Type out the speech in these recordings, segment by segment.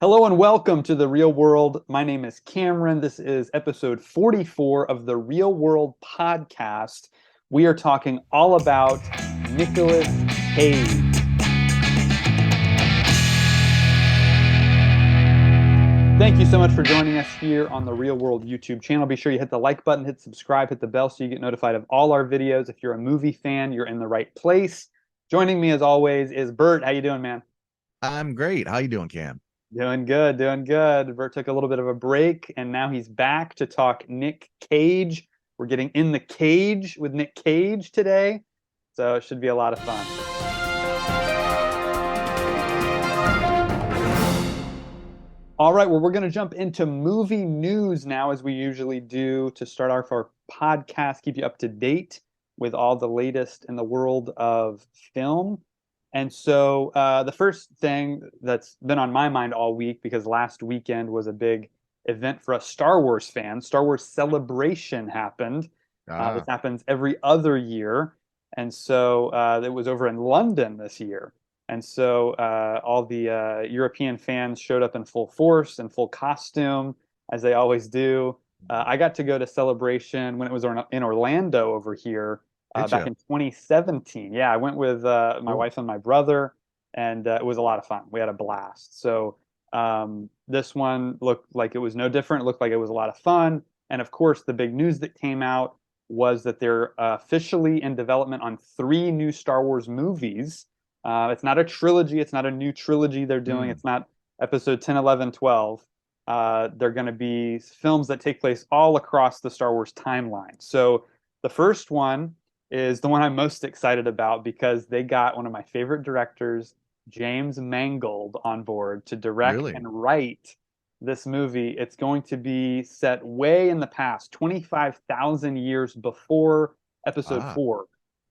Hello and welcome to the Real World. My name is Cameron. This is episode 44 of the Real World podcast. We are talking all about Nicolas Cage. Thank you so much for joining us here on the Real World YouTube channel. Be sure you hit the like button, hit subscribe, hit the bell so you get notified of all our videos. If you're a movie fan, you're in the right place. Joining me as always is Bert. How you doing, man? I'm great. How you doing, Cam? Doing good, doing good. Bert took a little bit of a break, and now he's back to talk Nic Cage. We're getting in the cage with Nic Cage today, so it should be a lot of fun. All right, well, we're going to jump into movie news now, as we usually do, to start off our podcast, keep you up to date with all the latest in the world of film. And so the first thing that's been on my mind all week, because last weekend was a big event for us Star Wars fans, Star Wars Celebration happened. This Ah, happens every other year. And so it was over in London this year. And so all the European fans showed up in full force and full costume, as they always do. I got to go to Celebration when it was in Orlando over here did back you? in 2017. Yeah, I went with my Cool. wife and my brother, and it was a lot of fun. We had a blast. So this one looked like it was no different. It looked like it was a lot of fun. And of course, the big news that came out was that they're officially in development on three new Star Wars movies. It's not a trilogy. It's not a new trilogy they're doing. Hmm. It's not episode 10, 11, 12. They're going to be films that take place all across the Star Wars timeline. So the first one is the one I'm most excited about because they got one of my favorite directors, James Mangold, on board to direct Really? and write this movie. It's going to be set way in the past, 25,000 years before episode Ah. four.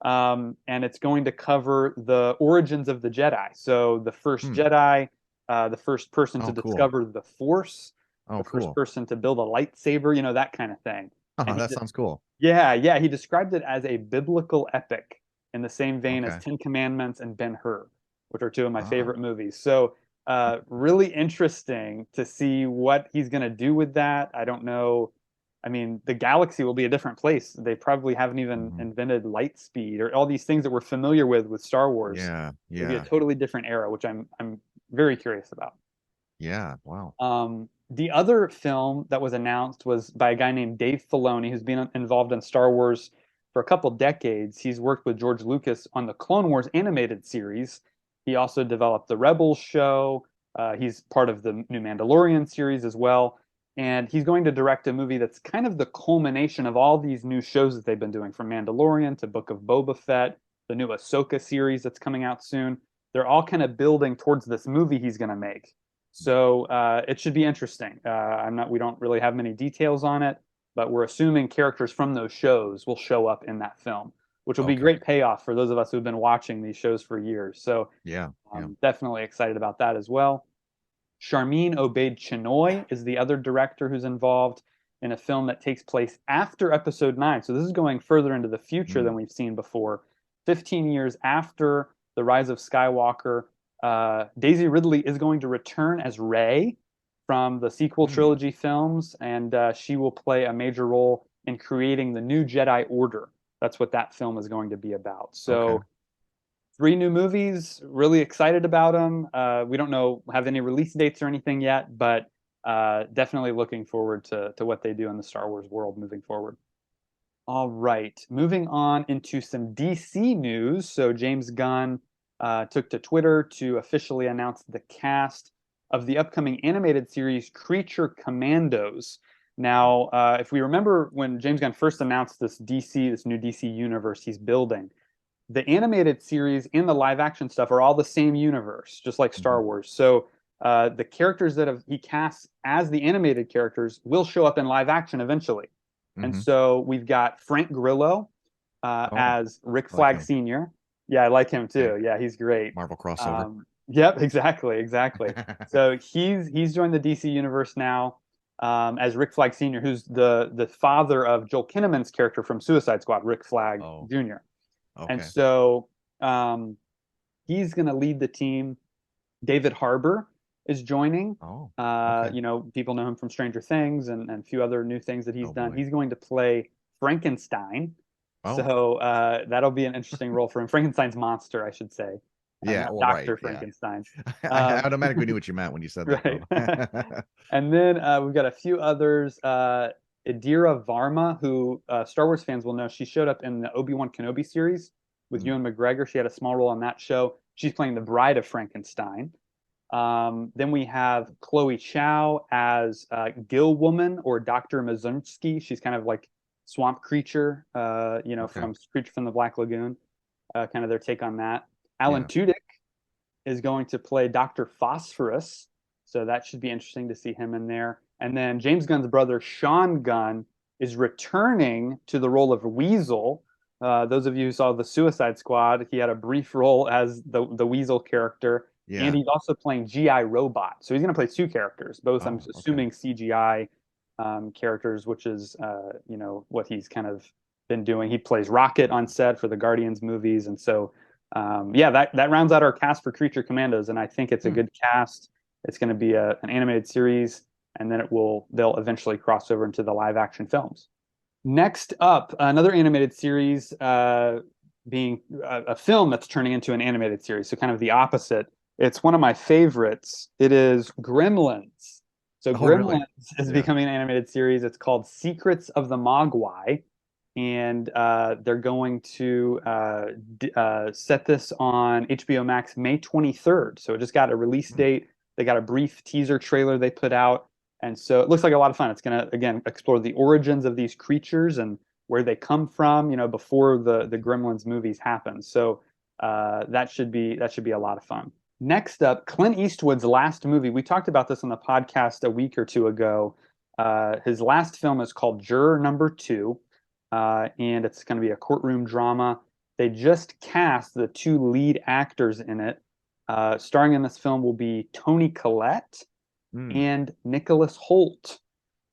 And it's going to cover the origins of the Jedi. So the first Hmm. Jedi, the first person to Oh, cool. discover the Force, Oh, the first cool. person to build a lightsaber, that kind of thing. Oh, And that sounds cool. yeah, he described it as a biblical epic in the same vein as Okay. Ten Commandments and Ben-Hur, which are two of my Ah. favorite movies. So, really interesting to see what he's going to do with that. I don't know. I mean, the galaxy will be a different place. They probably haven't even Hmm. invented light speed or all these things that we're familiar with Star Wars. Yeah. It'll be a Yeah. totally different era, which I'm very curious about. Yeah. Wow. The other film that was announced was by a guy named Dave Filoni, who's been involved in Star Wars for a couple decades. He's worked with George Lucas on the Clone Wars animated series. He also developed the Rebels show. He's part of the new Mandalorian series as well. And he's going to direct a movie that's kind of the culmination of all these new shows that they've been doing, from Mandalorian to Book of Boba Fett, the new Ahsoka series that's coming out soon. They're all kind of building towards this movie he's going to make. So it should be interesting. We don't really have many details on it, but we're assuming characters from those shows will show up in that film, which will be Okay. great payoff for those of us who've been watching these shows for years. So Yeah. Yeah. I'm definitely excited about that as well. Charmin Obaid-Chinoy is the other director who's involved in a film that takes place after Episode 9. So this is going further into the future Hmm. than we've seen before. 15 years after The Rise of Skywalker, Daisy Ridley is going to return as Rey from the sequel Hmm. trilogy films, and she will play a major role in creating the new Jedi Order. That's what that film is going to be about. Okay. So three new movies. Really excited about them. We don't know have any release dates or anything yet, but definitely looking forward to what they do in the Star Wars world moving forward. All right, moving on into some DC news. So James Gunn took to Twitter to officially announce the cast of the upcoming animated series Creature Commandos. Now, if we remember when James Gunn first announced this new DC universe he's building, the animated series and the live action stuff are all the same universe, just like Hmm. Star Wars. So the characters that he casts as the animated characters will show up in live action eventually. And Hmm. so we've got Frank Grillo Oh, as Rick I like Flag him. Sr. Yeah, I like him Okay. too. Yeah, he's great. Marvel crossover. Yep, exactly. So he's joined the DC universe now as Rick Flag Sr., who's the father of Joel Kinnaman's character from Suicide Squad, Rick Flag Oh, Jr. And okay. so um, he's going to lead the team. David Harbour is joining. Oh, okay. You know, people know him from Stranger Things and a few other new things that he's Oh done. boy. He's going to play Frankenstein. Oh, So that'll be an interesting role for him. Frankenstein's monster, I should say, yeah. not Well, right. Dr. Yeah. Frankenstein. I Um, automatically knew what you meant when you said that, right. though. And then we've got a few others. Adira Varma, who Star Wars fans will know, she showed up in the Obi-Wan Kenobi series with Mm, Ewan McGregor. She had a small role on that show. She's playing the bride of Frankenstein. Then we have Chloe Chow as Gill Woman or Dr. Mazunski. She's kind of like swamp creature, you know, okay. from Creature from the Black Lagoon, kind of their take on that. Alan Yeah. Tudyk is going to play Dr. Phosphorus. So that should be interesting to see him in there. And then James Gunn's brother, Sean Gunn, is returning to the role of Weasel. Those of you who saw the Suicide Squad, he had a brief role as the Weasel character. And Yeah. he's also playing G.I. Robot. So he's going to play two characters, both, I'm Oh, okay. assuming, CGI characters, which is, you know, what he's kind of been doing. He plays Rocket on set for the Guardians movies. And so yeah, that rounds out our cast for Creature Commandos, and I think it's a Hmm. good cast. It's going to be an animated series, and then they'll eventually cross over into the live action films. Next up, another animated series being a film that's turning into an animated series, so kind of the opposite. It's one of my favorites. It is Gremlins. So Oh, really? Gremlins is Yeah. becoming an animated series. It's called Secrets of the Mogwai, and they're going to set this on HBO Max May 23rd. So it just got a release Hmm. date. They got a brief teaser trailer they put out, and so it looks like a lot of fun. It's going to again explore the origins of these creatures and where they come from, you know, before the Gremlins movies happen. So that should be a lot of fun. Next up, Clint Eastwood's last movie. We talked about this on the podcast a week or two ago. His last film is called Juror Number Two, and it's going to be a courtroom drama. They just cast the two lead actors in it. Starring in this film will be Toni Collette Hmm. and Nicholas Hoult.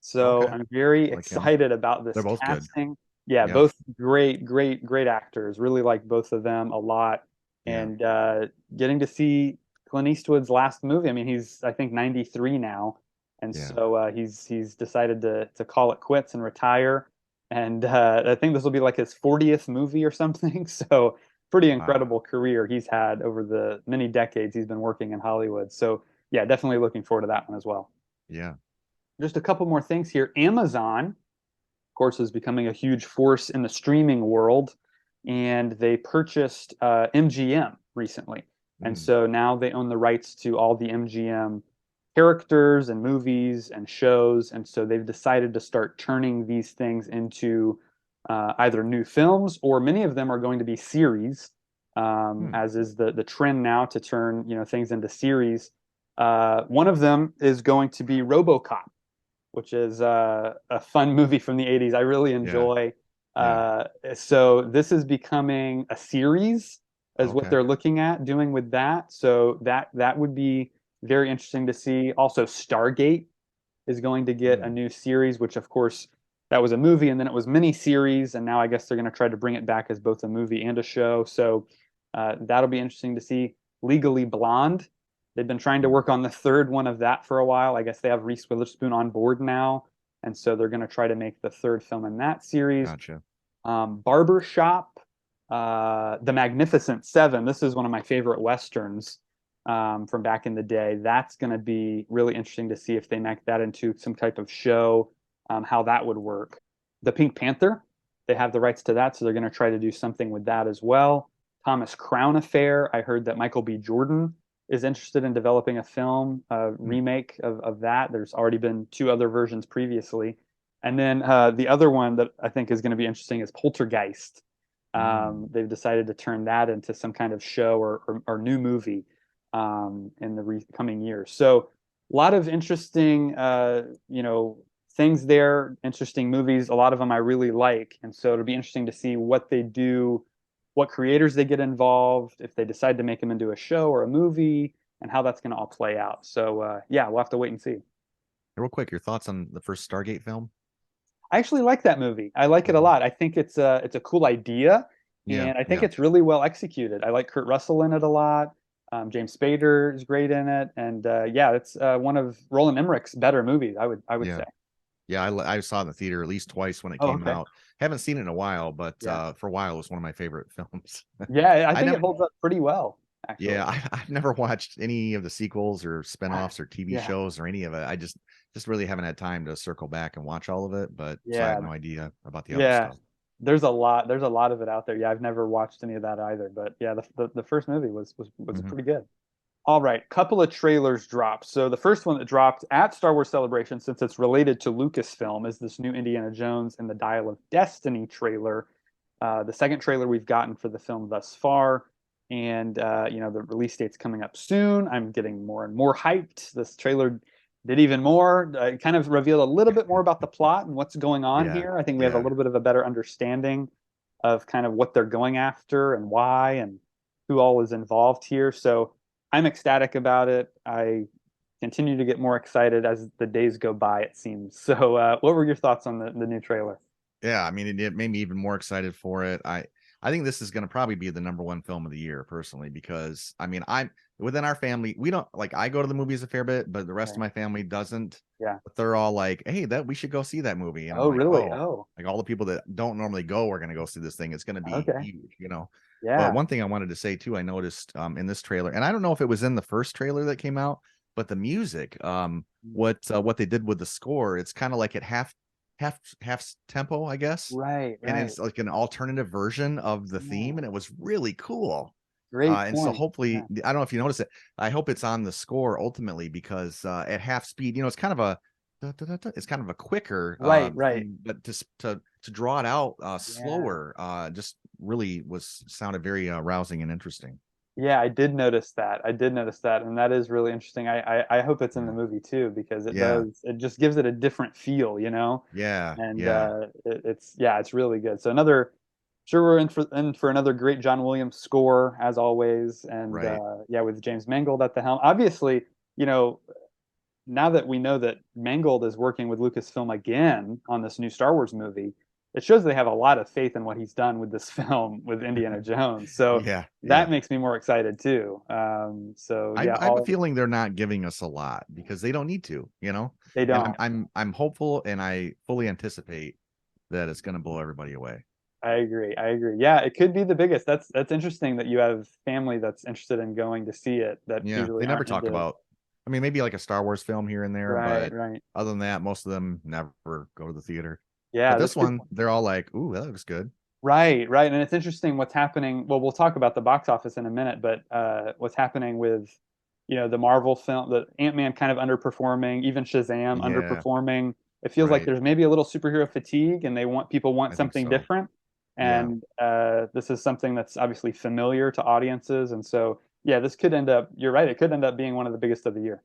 So Okay. I'm very Like him. excited about They're this both good. casting. Yeah, Yeah. both great, great, great actors. Really like both of them a lot. Yeah. And getting to see Clint Eastwood's last movie. I mean, he's I think 93 now, and Yeah. so he's decided to call it quits and retire. And I think this will be like his 40th movie or something. So pretty Wow. incredible career he's had over the many decades he's been working in Hollywood. So yeah, definitely looking forward to that one as well. Yeah. Just a couple more things here. Amazon, of course, is becoming a huge force in the streaming world, and they purchased MGM recently. And Hmm. so now they own the rights to all the MGM characters and movies and shows. And so they've decided to start turning these things into either new films or many of them are going to be series, Hmm. as is the trend now to turn things into series. One of them is going to be RoboCop, which is a fun movie from the 80s. I really Yeah. enjoy. Yeah. So this is becoming a series, is what Okay. they're looking at doing with that. So that would be very interesting to see. Also, Stargate is going to get a Hmm. new series, which of course that was a movie and then it was mini series, and now I guess they're going to try to bring it back as both a movie and a show. So that'll be interesting to see. Legally Blonde. They've been trying to Hmm. work on the third one of that for a while. I guess they have Reese Witherspoon on board now, and so they're going to try to make the third film in that series. Gotcha. Barbershop, The Magnificent Seven. This is one of my favorite westerns from back in the day. That's going to be really interesting to see if they make that into some type of show, how that would work. The Pink Panther, they have the rights to that, so they're going to try to do something with that as well. Thomas Crown Affair, I heard that Michael B. Jordan is interested in developing a film, Hmm. remake of that. There's already been two other versions previously. And then the other one that I think is going to be interesting is Poltergeist. Hmm. They've decided to turn that into some kind of show or new movie in the coming years. So a lot of interesting, things there, interesting movies. A lot of them I really like, and so it'll be interesting to see what they do, what creators they get involved, if they decide to make them into a show or a movie, and how that's going to all play out. So yeah, we'll have to wait and see. Real quick, your thoughts on the first Stargate film? I actually like that movie. I like it a Mhm. lot. I think it's a cool idea, Yeah. and I think Yeah. it's really well executed. I like Kurt Russell in it a lot. James Spader is great in it, and yeah, it's one of Roland Emmerich's better movies. I would Yeah. say. Yeah, I saw it in the theater at least twice when it Oh, came okay. out. Haven't seen it in a while, but Yeah. for a while it was one of my favorite films. Yeah, I I think it never, holds up pretty well, actually. yeah, I've never watched any of the sequels or spinoffs or TV Yeah. shows or any of it. I just really haven't had time to circle back and watch all of it, but so I have Yeah. no idea about the other Yeah. stuff. There's a lot of it out there. Yeah, I've never watched any of that either, but yeah, the first movie was Hmm. pretty good. All right, couple of trailers dropped. So the first one that dropped at Star Wars Celebration, since it's related to Lucasfilm, is this new Indiana Jones and the Dial of Destiny trailer. The second trailer we've gotten for the film thus far, and the release date's coming up soon. I'm getting more and more hyped. This trailer did even more. It kind of revealed a little bit more about the plot and what's going on Yeah, here. I think we have a yeah, little bit of a better understanding of kind of what they're going after and why and who all is involved here. So I'm ecstatic about it. I continue to get more excited as the days go by, it seems. So, what were your thoughts on the new trailer? yeah. I mean, it made me even more excited for it. I think this is going to probably be the number one film of the year, personally, because I mean, I'm within our family. We don't like I go to the movies a fair bit, but the rest of Right. my family doesn't. Yeah. But they're all like, "Hey, that we should go see that movie," and I'm Oh, like, really? "Oh." Oh, Like all the people that don't normally go are going to go see this thing. It's going to be okay. huge. But Yeah. one thing I wanted to say too, I noticed in this trailer, and I don't know if it was in the first trailer that came out, but the music, what they did with the score, it's kind of like at half tempo, I guess, Right, and right. it's like an alternative version of the theme, Yeah. and it was really cool. Great And so point. hopefully, Yeah. I don't know if you notice it. I hope it's on the score ultimately because at half speed, it's kind of a it's kind of a quicker Right, right. theme, but to draw it out Yeah. slower just really was sounded very rousing and interesting. Yeah, I did notice that. I did notice that, and that is really interesting. I hope it's in the Yeah, movie too because yeah, it just gives it a different feel, you know? yeah, And yeah. it's really good. So sure we're in for another great John Williams score as always, and Right. yeah, with James Mangold at the helm. Obviously, you know, now that we know that Mangold is working with Lucasfilm again on this new Star Wars movie, it shows they have a lot of faith in what he's done with this film with Indiana Jones. So Yeah, that yeah. makes me more excited too. So yeah, I have a all feeling they're not giving us a lot because they don't need to. they And don't. I'm hopeful and I fully anticipate that it's going to blow everybody away. I agree. I agree. Yeah, it could be the biggest. That's interesting that you have family that's interested in going to see it that Yeah, usually they never aren't talk into. about. I mean, maybe like a Star Wars film here and there, Right, but right. other than that, most of them never go to the theater. But Yeah, that's this a good one, point. they're all like, "Ooh, that looks good." Right, right. And it's interesting what's happening. Well, we'll talk about the box office in a minute, but what's happening with, the Marvel film, the Ant-Man kind of underperforming, even Shazam Yeah, underperforming. It feels like right. there's maybe a little superhero fatigue and people want I think something so. different. Yeah. And this is something that's obviously familiar to audiences. And so, yeah, this could end up, you're right, it could end up being one of the biggest of the year.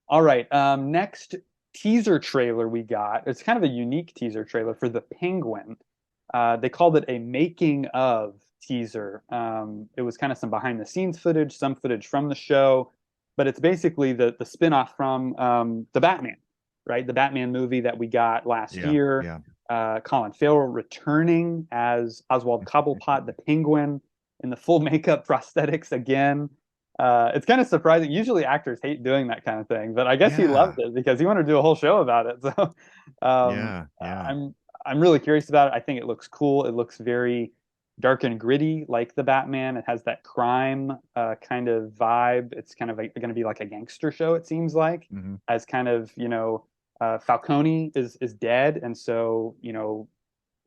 All right, next teaser trailer we got. It's kind of a unique teaser trailer for The Penguin. They called it a making of teaser. It was kind of some behind the scenes footage, some footage from the show, but it's basically the spinoff from the Batman, right? The Batman movie that we got last Yeah, year. yeah. Colin Farrell returning as Oswald Cobblepot, the Penguin, in the full makeup prosthetics again. It's kind of surprising. Usually actors hate doing that kind of thing, but I guess he loved Yeah, it because he wanted to do a whole show about it. So yeah, yeah. I'm really curious about it. I think it looks cool. It looks very dark and gritty, like the Batman. It has that crime kind of vibe. It's kind of going to be like a gangster show. It seems like, Hmm. as kind of Falcone is dead, and so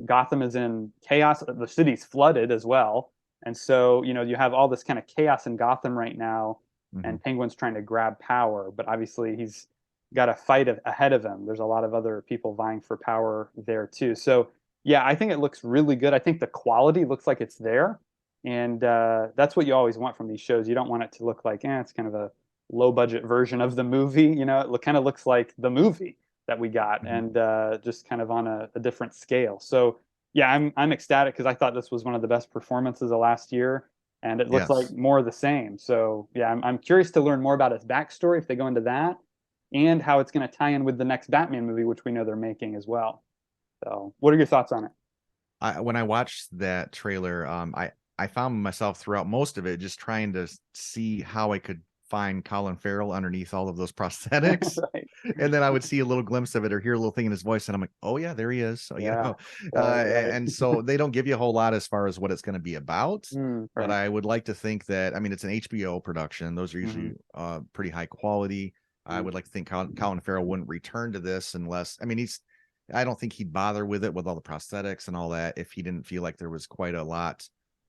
Gotham is in chaos. The city's flooded as well. And so, you have all this kind of chaos in Gotham right now, Hmm. and Penguin's trying to grab power, but obviously he's got a fight ahead of him. There's a lot of other people vying for power there too. So, yeah, I think it looks really good. I think the quality looks like it's there. And that's what you always want from these shows. You don't want it to look like, it's kind of a low budget version of the movie. It kind of looks like the movie that we got Hmm. and just kind of on a different scale. So yeah, I'm ecstatic because I thought this was one of the best performances of last year, and it looks like Yes. more of the same. So yeah, I'm curious to learn more about his backstory if they go into that, and how it's going to tie in with the next Batman movie, which we know they're making as well. So what are your thoughts on it? When I watched that trailer, I found myself throughout most of it just trying to see how I could find Colin Farrell underneath all of those prosthetics. Right. And then I would see a little glimpse of it or hear a little thing in his voice, and I'm like, oh yeah, there he is. So Yeah. Right. Right. and so they don't give you a whole lot as far as what it's going to be about. But Right. I would like to think that, I mean, it's an HBO production. Those are Hmm. usually pretty high quality. I Hmm. would like to think Colin Farrell wouldn't return to this unless, I mean, I don't think he'd bother with it with all the prosthetics and all that if he didn't feel like there was quite a lot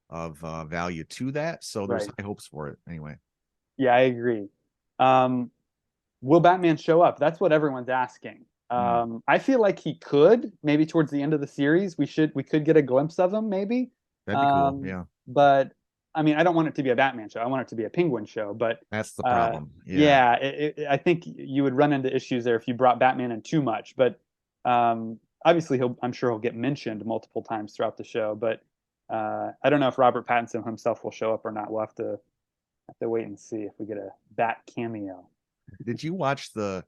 of value to that. So there's Right. high hopes for it anyway. Yeah, I agree. Um, will Batman show up? That's what everyone's asking. Mm, I feel like he could, maybe towards the end of the series. We could get a glimpse of him, maybe. that'd be cool. Yeah. But I mean, I don't want it to be a Batman show. I want it to be a Penguin show. But That's the problem. Yeah. yeah, I think you would run into issues there if you brought Batman in too much. But obviously, I'm sure he'll get mentioned multiple times throughout the show. But I don't know if Robert Pattinson himself will show up or not. We'll have to wait and see if we get a Bat cameo. Did you watch the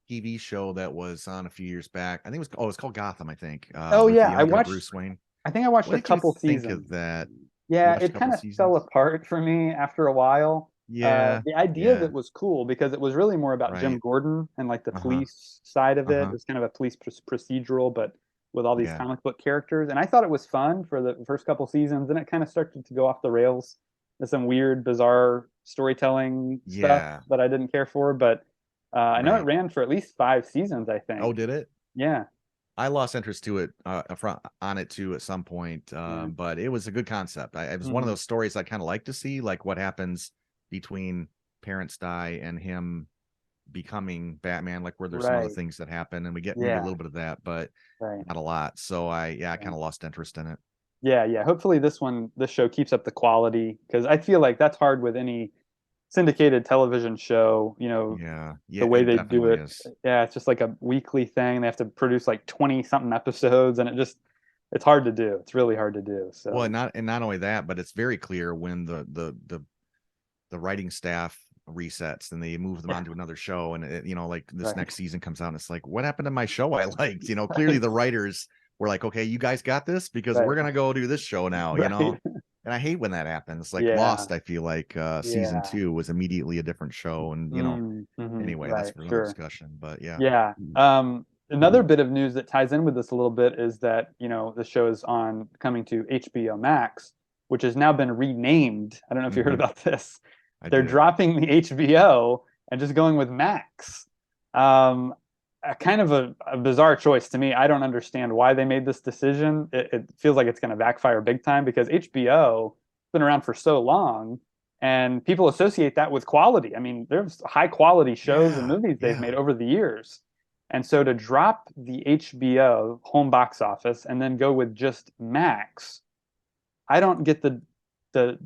TV show that was on a few years back? I think it was, oh, it's called Gotham, I think, Oh with the yeah, younger Bruce Wayne. I think I watched What a did you couple think seasons. of that? You Yeah, watched a it couple kind of fell seasons? apart for me after a while. Yeah. The idea of Yeah. it was cool because it was really more about Jim Right. Gordon and like the Uh-huh. police side of it. It Uh-huh. was kind of a police procedural, but with all these Yeah. comic book characters. And I thought it was fun for the first couple seasons. Then it kind of started to go off the rails with some weird, bizarre storytelling stuff Yeah. that I didn't care for. But I know it Right. ran for at least 5 seasons, I Oh, think. did it? Yeah. I lost interest to it on it too at some point, Yeah. but it was a good concept. It was one of Hmm. those stories I kind of like to see, like what happens between parents die and him becoming Batman, like where there's some other Right. things that happen, and we get a Yeah. little bit of that, but Right. not a lot. So I Yeah. kind of lost interest in it. Yeah, yeah. Hopefully this show keeps up the quality because I feel like that's hard with any syndicated television show, Yeah, the yeah, way it they do definitely it. is. Yeah, it's just like a weekly thing. They have to produce like 20 something episodes and it's hard to do. It's really hard to do. Well, So, and not only that, but it's very clear when the writing staff resets and they move them yeah, on to another show, and like this right. next season comes out and it's like, what happened to my show I liked? Clearly Right. the writers were like, okay, you guys got this because we're Right. gonna go do this show now. Right. And I hate when that happens. Like Yeah. Lost, I feel like season Yeah. 2 was immediately a different show, and anyway, that's Right. for another Sure. discussion, but yeah. Yeah. Another bit of news that ties in with this a little bit is that, the show is on coming to HBO Max, which has now been renamed. I don't know if you heard Hmm. about this. I They're did. dropping the HBO and just going with Max. Um, a kind of a bizarre choice to me. I don't understand why they made this decision. It feels like it's going to backfire big time because HBO has been around for so long and people associate that with quality. I mean, there's high quality shows and Yeah, movies they've yeah. made over the years. And so to drop the HBO home box office and then go with just Max, I don't get the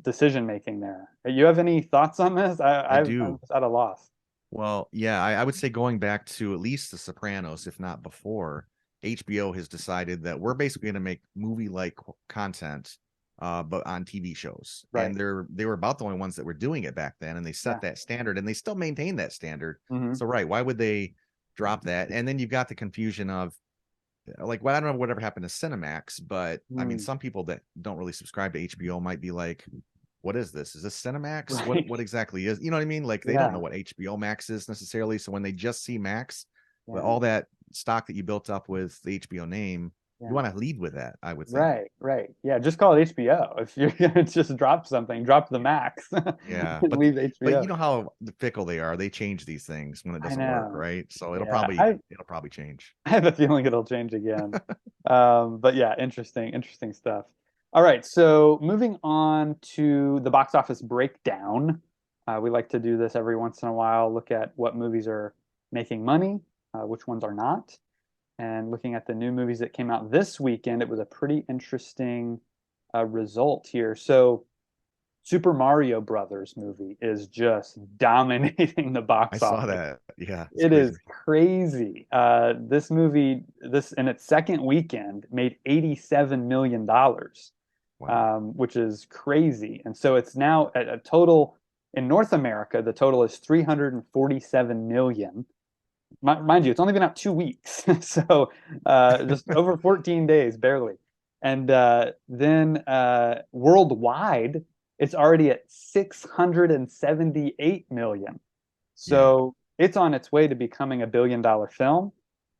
decision making there. You have any thoughts on this? I I'm do. just at a loss. Well, yeah, I would say going back to at least The Sopranos, if not before, HBO has decided that we're basically going to make movie-like content, but on TV shows. And Right. they were about the only ones that were doing it back then, and they Yeah. set that standard, and they still maintain that standard. Hmm. So, right, why would they drop that? And then you've got the confusion of like, well, I don't know whatever happened to Cinemax, but I mean, Mm. some people that don't really subscribe to HBO might be like, what is this? Is this Cinemax? Right. What exactly is, you know what I mean? Like they don't know Yeah. what HBO Max is necessarily. So when they just see Max, but Yeah. all that stock that you built up with the HBO name, you Yeah. want to lead with that, I would think. Right. Right. Yeah. Just call it HBO. If you're gonna just drop something, drop the Max and Yeah. leave But HBO. you know how fickle they are. They change these things when it I doesn't work, know. right? So Yeah. I it'll probably change. I have a feeling it'll change again. But yeah, interesting stuff. All right, so moving on to the box office breakdown. We like to do this every once in a while, look at what movies are making money, which ones are not. And looking at the new movies that came out this weekend, it was a pretty interesting result here. So Super Mario Brothers movie is just dominating the I box saw office. that. Yeah, it's It is crazy. crazy. This movie, this in its second weekend, made $87 million, Wow. which is crazy. And so it's now at a total in North America, the total is 347 million. Mind you, it's only been out 2 weeks, so just over 14 days, barely. And then worldwide, it's already at 678 million. Yeah, So it's on its way to becoming a $1 billion film.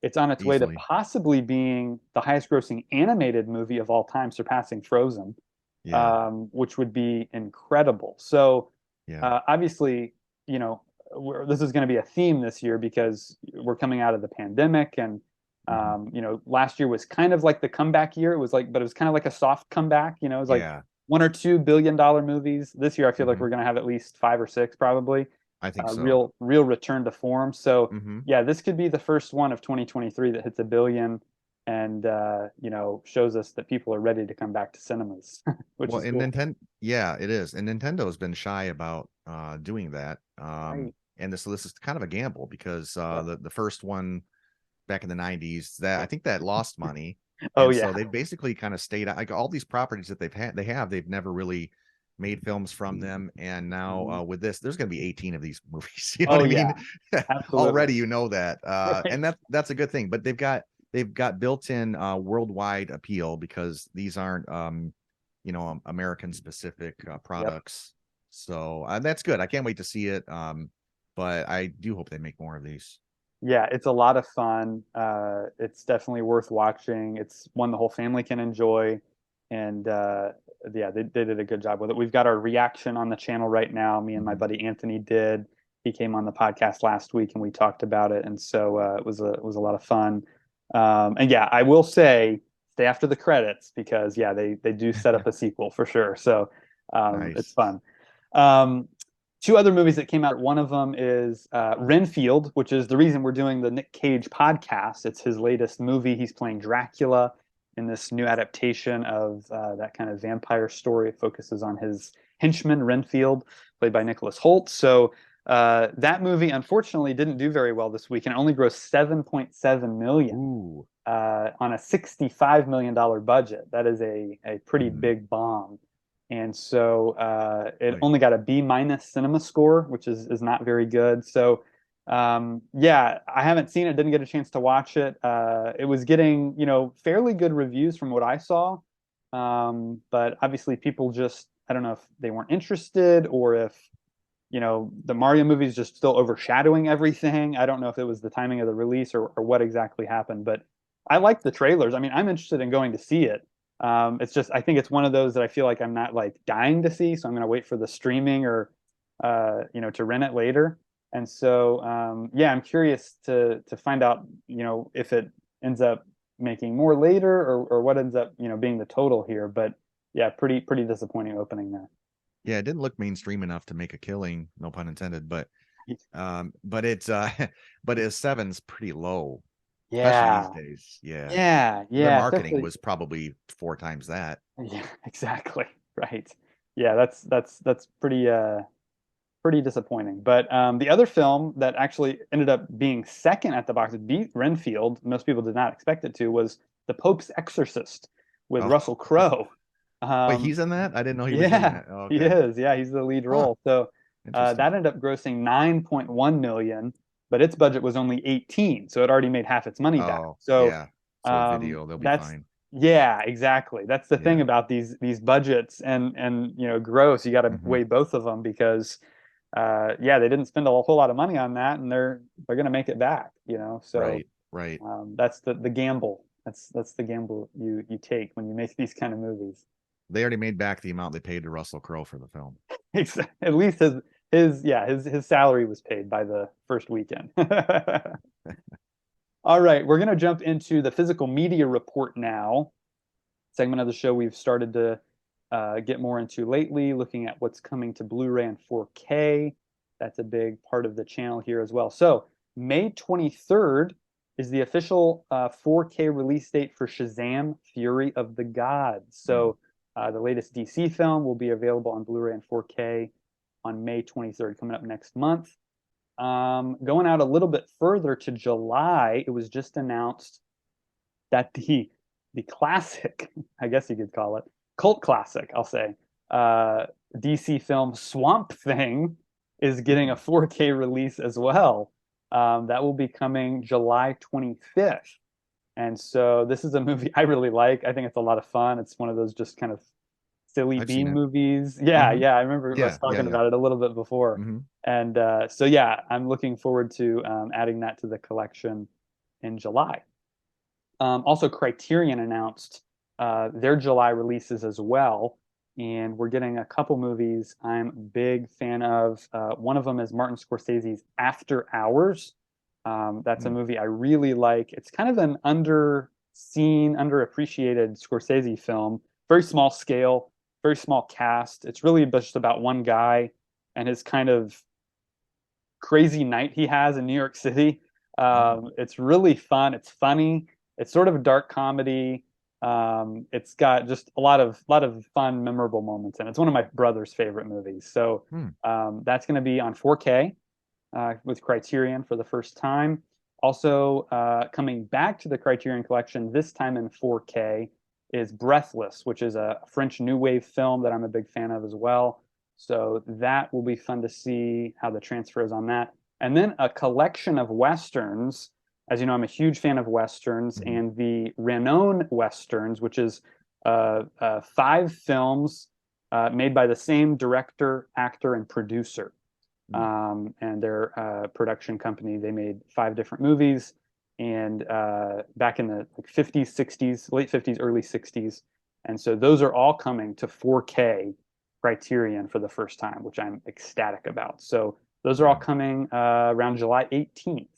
It's on its way to easily. possibly being the highest grossing animated movie of all time, surpassing Frozen, Yeah, which would be incredible. So yeah. obviously, you know, this is going to be a theme this year because we're coming out of the pandemic, and Hmm. last year was kind of like the comeback year. It was like, but it was kind of like a soft comeback. It was like Yeah. $1 or $2 billion movies. This year, I feel like Hmm. we're going to have at least five or six, probably. I think so. Real return to form. So Hmm. yeah, this could be the first one of 2023 that hits a billion, and shows us that people are ready to come back to cinemas, which Well, is and cool. Nintendo, yeah, it is. And Nintendo's been shy about doing that. Right. And this is kind of a gamble because Yep. the first one back in the 90s, that I think that lost money. Oh And so yeah. they've basically kind of stayed like all these properties that they've never really made films from them. And now Mhm. with this, there's going to be 18 of these movies. You know what Oh I yeah. mean? Absolutely. Already, you know that. And Right. that's a good thing. But they've got built-in worldwide appeal because these aren't American specific Yep. products. So that's good. I can't wait to see it. But I do hope they make more of these. Yeah, it's a lot of fun. It's definitely worth watching. It's one the whole family can enjoy, and yeah, they did a good job with it. We've got our reaction on the channel right now. Me and my Mhm. buddy Anthony did. He came on the podcast last week and we talked about it, and so it was a lot of fun. And yeah, I will say stay after the credits because yeah, they do set up a sequel for sure. So it's Nice. fun. Um, Two other movies that came out. One of them is Renfield, which is the reason we're doing the Nic Cage podcast. It's his latest movie. He's playing Dracula in this new adaptation of that kind of vampire story. It focuses on his henchman, Renfield, played by Nicholas Hoult. So that movie, unfortunately, didn't do very well this week and only grossed 7.7 million Ooh. on a $65 million budget. That is a pretty Mhm. big bomb. And so it Boy. only got a B- cinema score, which is not very good. So yeah, I haven't seen it, didn't get a chance to watch it. It was getting, fairly good reviews from what I saw. But obviously people just, I don't know if they weren't interested or if the Mario movie is just still overshadowing everything. I don't know if it was the timing of the release or what exactly happened, but I like the trailers. I mean, I'm interested in going to see it. It's just I think it's one of those that I feel like I'm not like dying to see, so I'm going to wait for the streaming or to rent it later. And so yeah, I'm curious to find out if it ends up making more later or what ends up being the total here. But yeah, pretty disappointing opening there. Yeah, it didn't look mainstream enough to make a killing, no pun intended, but it's but his seven's pretty low, especially these Yeah. days. Yeah. Their Yeah, marketing especially was probably four times that. yeah, exactly. Right. Yeah, that's pretty disappointing. But the other film that actually ended up being second at the box, beat Renfield, most people did not expect it to, was The Pope's Exorcist with Oh, Russell Crowe. wait, Um, he's in that? I didn't know he was in yeah, that. Oh, he okay. is. Yeah, he's the lead Huh. role. So Interesting. that ended up grossing 9.1 million, but its budget was only 18, so it already made half its money back. Oh, So yeah. So video, they'll be that's fine. yeah, exactly. That's the thing Yeah. about these budgets and gross. You got to Hmm. weigh both of them because yeah, they didn't spend a whole lot of money on that, and they're going to make it back. So Right. Right. that's the gamble. That's the gamble you take when you make these kind of movies. They already made back the amount they paid to Russell Crowe for the film. At least his salary was paid by the first weekend. All right, we're going to jump into the physical media report now, segment of the show we've started to get more into lately, looking at what's coming to Blu-ray and 4K. That's a big part of the channel here as well. So May 23rd is the official 4K release date for Shazam: Fury of the Gods. Mm. So the latest DC film will be available on Blu-ray and 4K on May 23rd, coming up next month. Going out a little bit further to July, it was just announced that the classic, I guess you could call it, cult classic, I'll say, uh, DC film Swamp Thing is getting a Mm. 4K release as well. That will be coming July 25th. And so this is a movie I really like. I think it's a lot of fun. It's one of those just kind of silly I've B seen it. movies. Yeah, Hmm. yeah. I remember us Yeah, yeah, talking yeah. about it a little bit before. Hmm. And so yeah, I'm looking forward to adding that to the collection in July. Also, Criterion announced their July releases as well, and we're getting a couple movies I'm a big fan of. One of them is Martin Scorsese's After Hours. That's a movie I really like. It's kind of an underseen, underappreciated Scorsese film. Very small scale, very small cast. It's really just about one guy and his kind of crazy night he has in New York City. Oh. It's really fun. It's funny. It's sort of a dark comedy. It's got just a lot of fun, memorable moments, and it's one of my brother's favorite movies. So Hmm. that's going to be on 4K with Criterion for the first time. Also, coming back to the Criterion Collection, this time in 4K, is Breathless, which is a French New Wave film that I'm a big fan of as well. So that will be fun to see how the transfer is on that. And then a collection of Westerns. As you know, I'm a huge fan of Westerns, Hmm. and the Renown Westerns, which is 5 films made by the same director, actor, and producer and their production company. They made 5 different movies, and back in the like 50s, 60s, late 50s, early 60s, and so those are all coming to 4K Criterion for the first time, which I'm ecstatic about. So those are all Wow. coming around July 18th.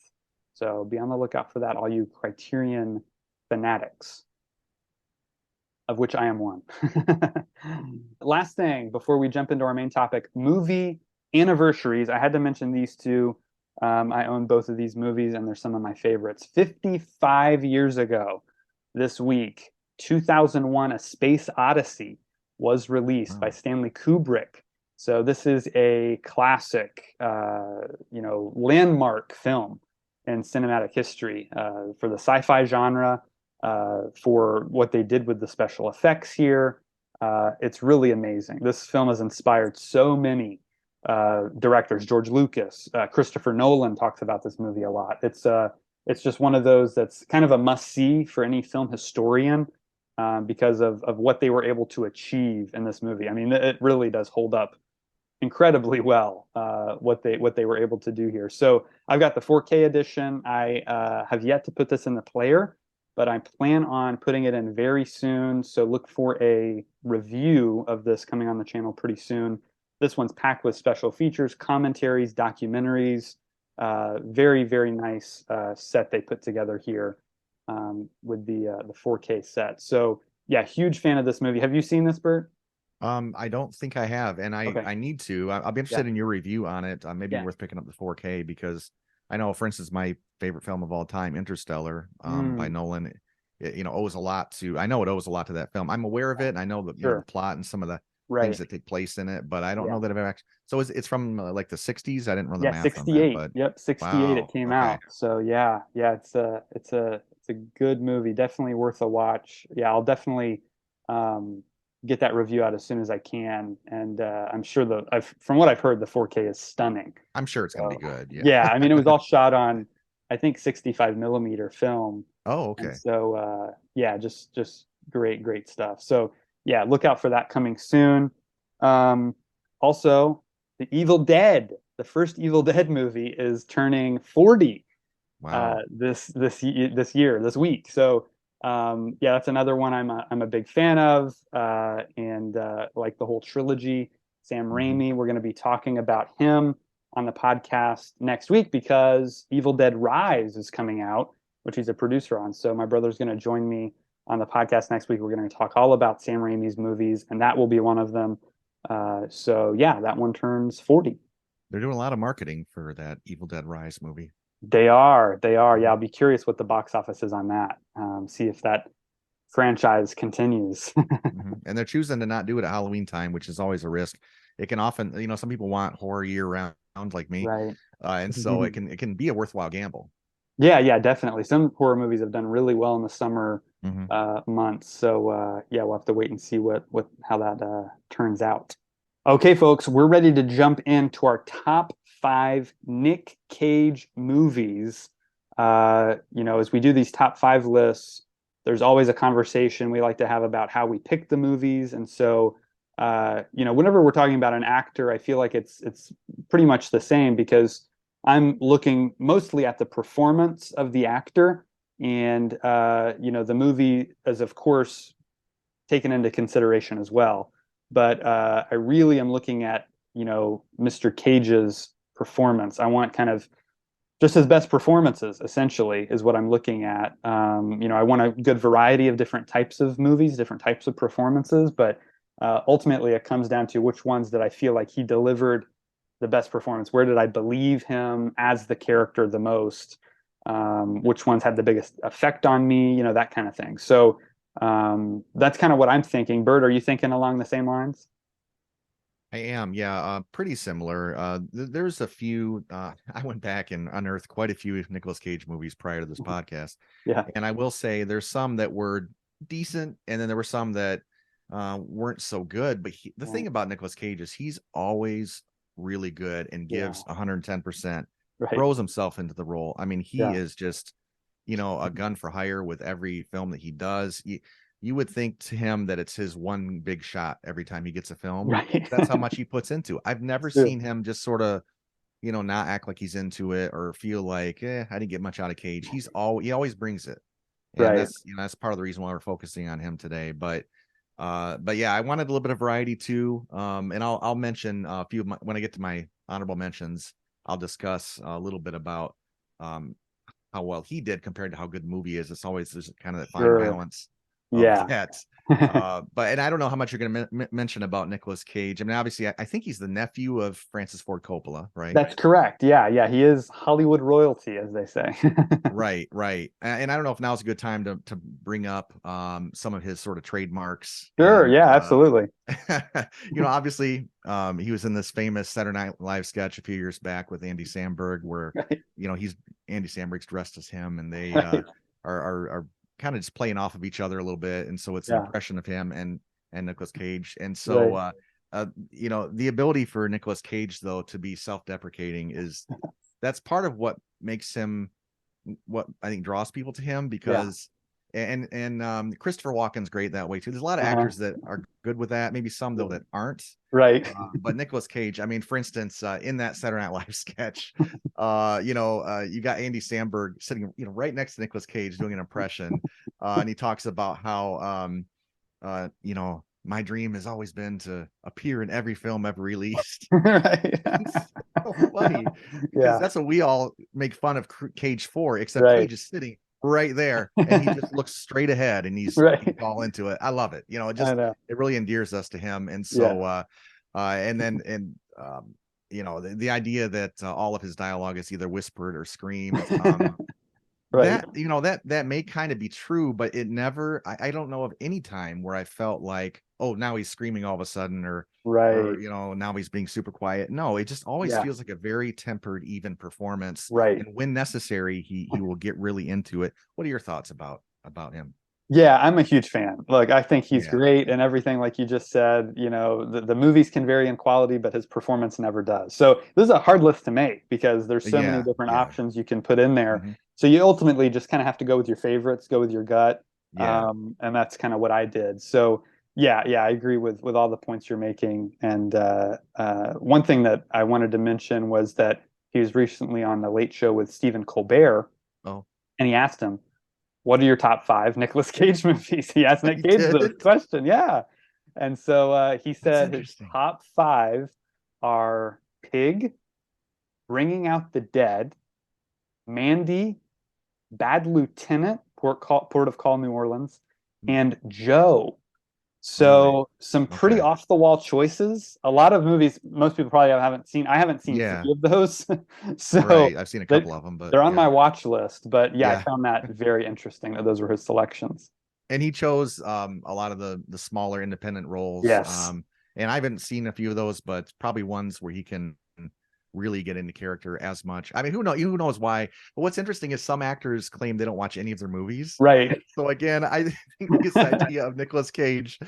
So be on the lookout for that, all you Criterion fanatics, of which I am one. Last thing before we jump into our main topic, movie anniversaries. I had to mention these two. I own both of these movies, and they're some of my favorites. 55 years ago this week, 2001 A Space Odyssey was released by Wow. Stanley Kubrick. So this is a classic, landmark film in cinematic history for the sci-fi genre for what they did with the special effects here. It's really amazing. This film has inspired so many directors. George Lucas, Christopher Nolan talks about this movie a lot. It's just one of those that's kind of a must see for any film historian because of what they were able to achieve in this movie. I mean, it really does hold up incredibly well what they were able to do here. So I've got the 4K edition. I have yet to put this in the player, but I plan on putting it in very soon. So look for a review of this coming on the channel pretty soon. This one's packed with special features, commentaries, documentaries. Very, very nice set they put together here with the 4K set. So yeah, huge fan of this movie. Have you seen this, Bert? I don't think I have, and I Okay. I need to. I'll be Yeah. interested in your review on it. Maybe Yeah. worth picking up the 4K because I know, for instance, my favorite film of all time, Interstellar, by Mm, Nolan, owes a lot to. I know it owes a lot to that film. I'm aware of it, and I know the sure. plot and some of the things Right. that take place in it, but I don't Yeah. know that I've actually. So it's from like the 60s. I didn't run the Yeah, math on that, 68. but Yep, 68 it wow. came Okay. out. So yeah, yeah, it's a good movie. Definitely worth a watch. Yeah, I'll definitely um get that review out as soon as I can. And I'm sure from what I've heard, the 4K is stunning. I'm sure it's gonna be So good. Yeah. yeah, I mean it was all shot on I think 65 millimeter film. Oh, And okay. so yeah, just great, great stuff. So yeah, look out for that coming soon. Um Also, The Evil Dead, the first Evil Dead movie is turning 40 Wow. this year, this week. So yeah, that's another one I'm a big fan of, and like the whole trilogy. Sam Hmm. Raimi, we're going to be talking about him on the podcast next week because Evil Dead Rise is coming out, which he's a producer on. So my brother's going to join me on the podcast next week. We're going to talk all about Sam Raimi's movies, and that will be one of them. So yeah, that one turns 40. They're doing a lot of marketing for that Evil Dead Rise movie. They are. They are. Yeah, Mhm. I'll be curious what the box office is on that. See if that franchise continues. And they're choosing to not do it at Halloween time, which is always a risk. It can often, some people want horror year round, like me, Right. and so it can be a worthwhile gamble. Yeah, yeah, definitely. Some horror movies have done really well in the summer Hmm. months. So yeah, we'll have to wait and see what how that turns out. Okay, folks, we're ready to jump into our top 5 Nic Cage movies. As we do these top five lists, there's always a conversation we like to have about how we pick the movies. And so, whenever we're talking about an actor, I feel like it's pretty much the same because I'm looking mostly at the performance of the actor, and the movie is of course taken into consideration as well. But I really am looking at Mr. Cage's performance. I want kind of just his best performances, essentially, is what I'm looking at. I want a good variety of different types of movies, different types of performances, but ultimately it comes down to which ones that I feel like he delivered the best performance. Where did I believe him as the character the most? Which ones had the biggest effect on me? That kind of thing. So that's kind of what I'm thinking. Bert, are you thinking along the same lines? I am, yeah, pretty similar. There's a few. I went back and unearthed quite a few Nicolas Cage movies prior to this podcast, Yeah. and I will say there's some that were decent, and then there were some that weren't so good. But the thing about Nicolas Cage is he's always really good and Yeah. gives 110%, Right. throws himself into the role. I mean, he Yeah. is just, a gun for hire with every film that he does. You would think to him that it's his one big shot every time he gets a film. Right. That's how much he puts into it. I've never True. seen him just sort of, not act like he's into it or feel like, I didn't get much out of Cage. He always brings it. And Right. that's part of the reason why we're focusing on him today. But yeah, I wanted a little bit of variety too. And I'll mention a few of my, when I get to my honorable mentions, I'll discuss a little bit about how well he did compared to how good the movie is. It's always there's kind of that fine Sure. balance of Yeah. that. But and I don't know how much you're going to mention about Nicolas Cage. I mean, obviously, I think he's the nephew of Francis Ford Coppola, right? That's correct. Yeah, yeah, he is Hollywood royalty, as they say. Right, right. And I don't know if now's a good time to bring up some of his sort of trademarks Sure. and Yeah, absolutely. obviously he was in this famous Saturday Night Live sketch a few years back with Andy Samberg where Right. he's Andy Samberg's dressed as him and they Right. are kind of just playing off of each other a little bit, and so it's an Yeah. impression of him and Nicolas Cage. And so Right. the ability for Nicolas Cage though to be self-deprecating is that's part of what makes him what I think draws people to him Yeah. because and Christopher Walken's great that way too. There's a lot of Uh-huh. actors that are good with that, maybe some though that aren't. Right. But Nicolas Cage, I mean, for instance, in that Saturday Night Live sketch, you got Andy Samberg sitting, right next to Nicolas Cage doing an impression, and he talks about how, my dream has always been to appear in every film ever released. Right. It's so funny because Yeah. that's what we all make fun of Cage for, except Right. Cage is sitting right there and he just looks straight ahead and he's Right. all into it. I love it. I know. It really endears us to him. And Yeah. so and then the idea that all of his dialogue is either whispered or screamed. Right. That may kind of be true, but it never I don't know of any time where I felt like, oh, now he's screaming all of a sudden or Right. now he's being super quiet. No, it just always Yeah. feels like a very tempered, even performance. Right. And when necessary, he will get really into it. What are your thoughts about him? Yeah, I'm a huge fan. Look, I think he's Yeah. great and everything, like you just said, the movies can vary in quality, but his performance never does. So this is a hard list to make because there's so many Yeah. different Yeah. options you can put in there. Hmm. So you ultimately just kind of have to go with your favorites, go with your gut. Yeah. And that's kind of what I did. So yeah, I agree with all the points you're making. And one thing that I wanted to mention was that he was recently on the Late Show with Stephen Colbert, Oh, and he asked him, what are your top five Nicolas Cage movies? He asked Nick he Cage did. this question. Yeah. And so he That's said his interesting. top five are Pig, Bringing Out the Dead, Mandy, Bad Lieutenant, Port of Call, New Orleans, and Joe. Really? So some pretty Okay. off the wall choices. A lot of movies most people probably haven't seen. I haven't seen Yeah. three of those. So Right. I've seen a they, couple of them, but they're on yeah. my watch list. But yeah, I Yeah. found that very interesting that those were his selections. And he chose a lot of the smaller independent roles. Yes. And I haven't seen a few of those, but probably ones where he can really get into character as much. I mean, who knows why? But what's interesting is some actors claim they don't watch any of their movies. Right. So again, I think this idea of Nicolas Cage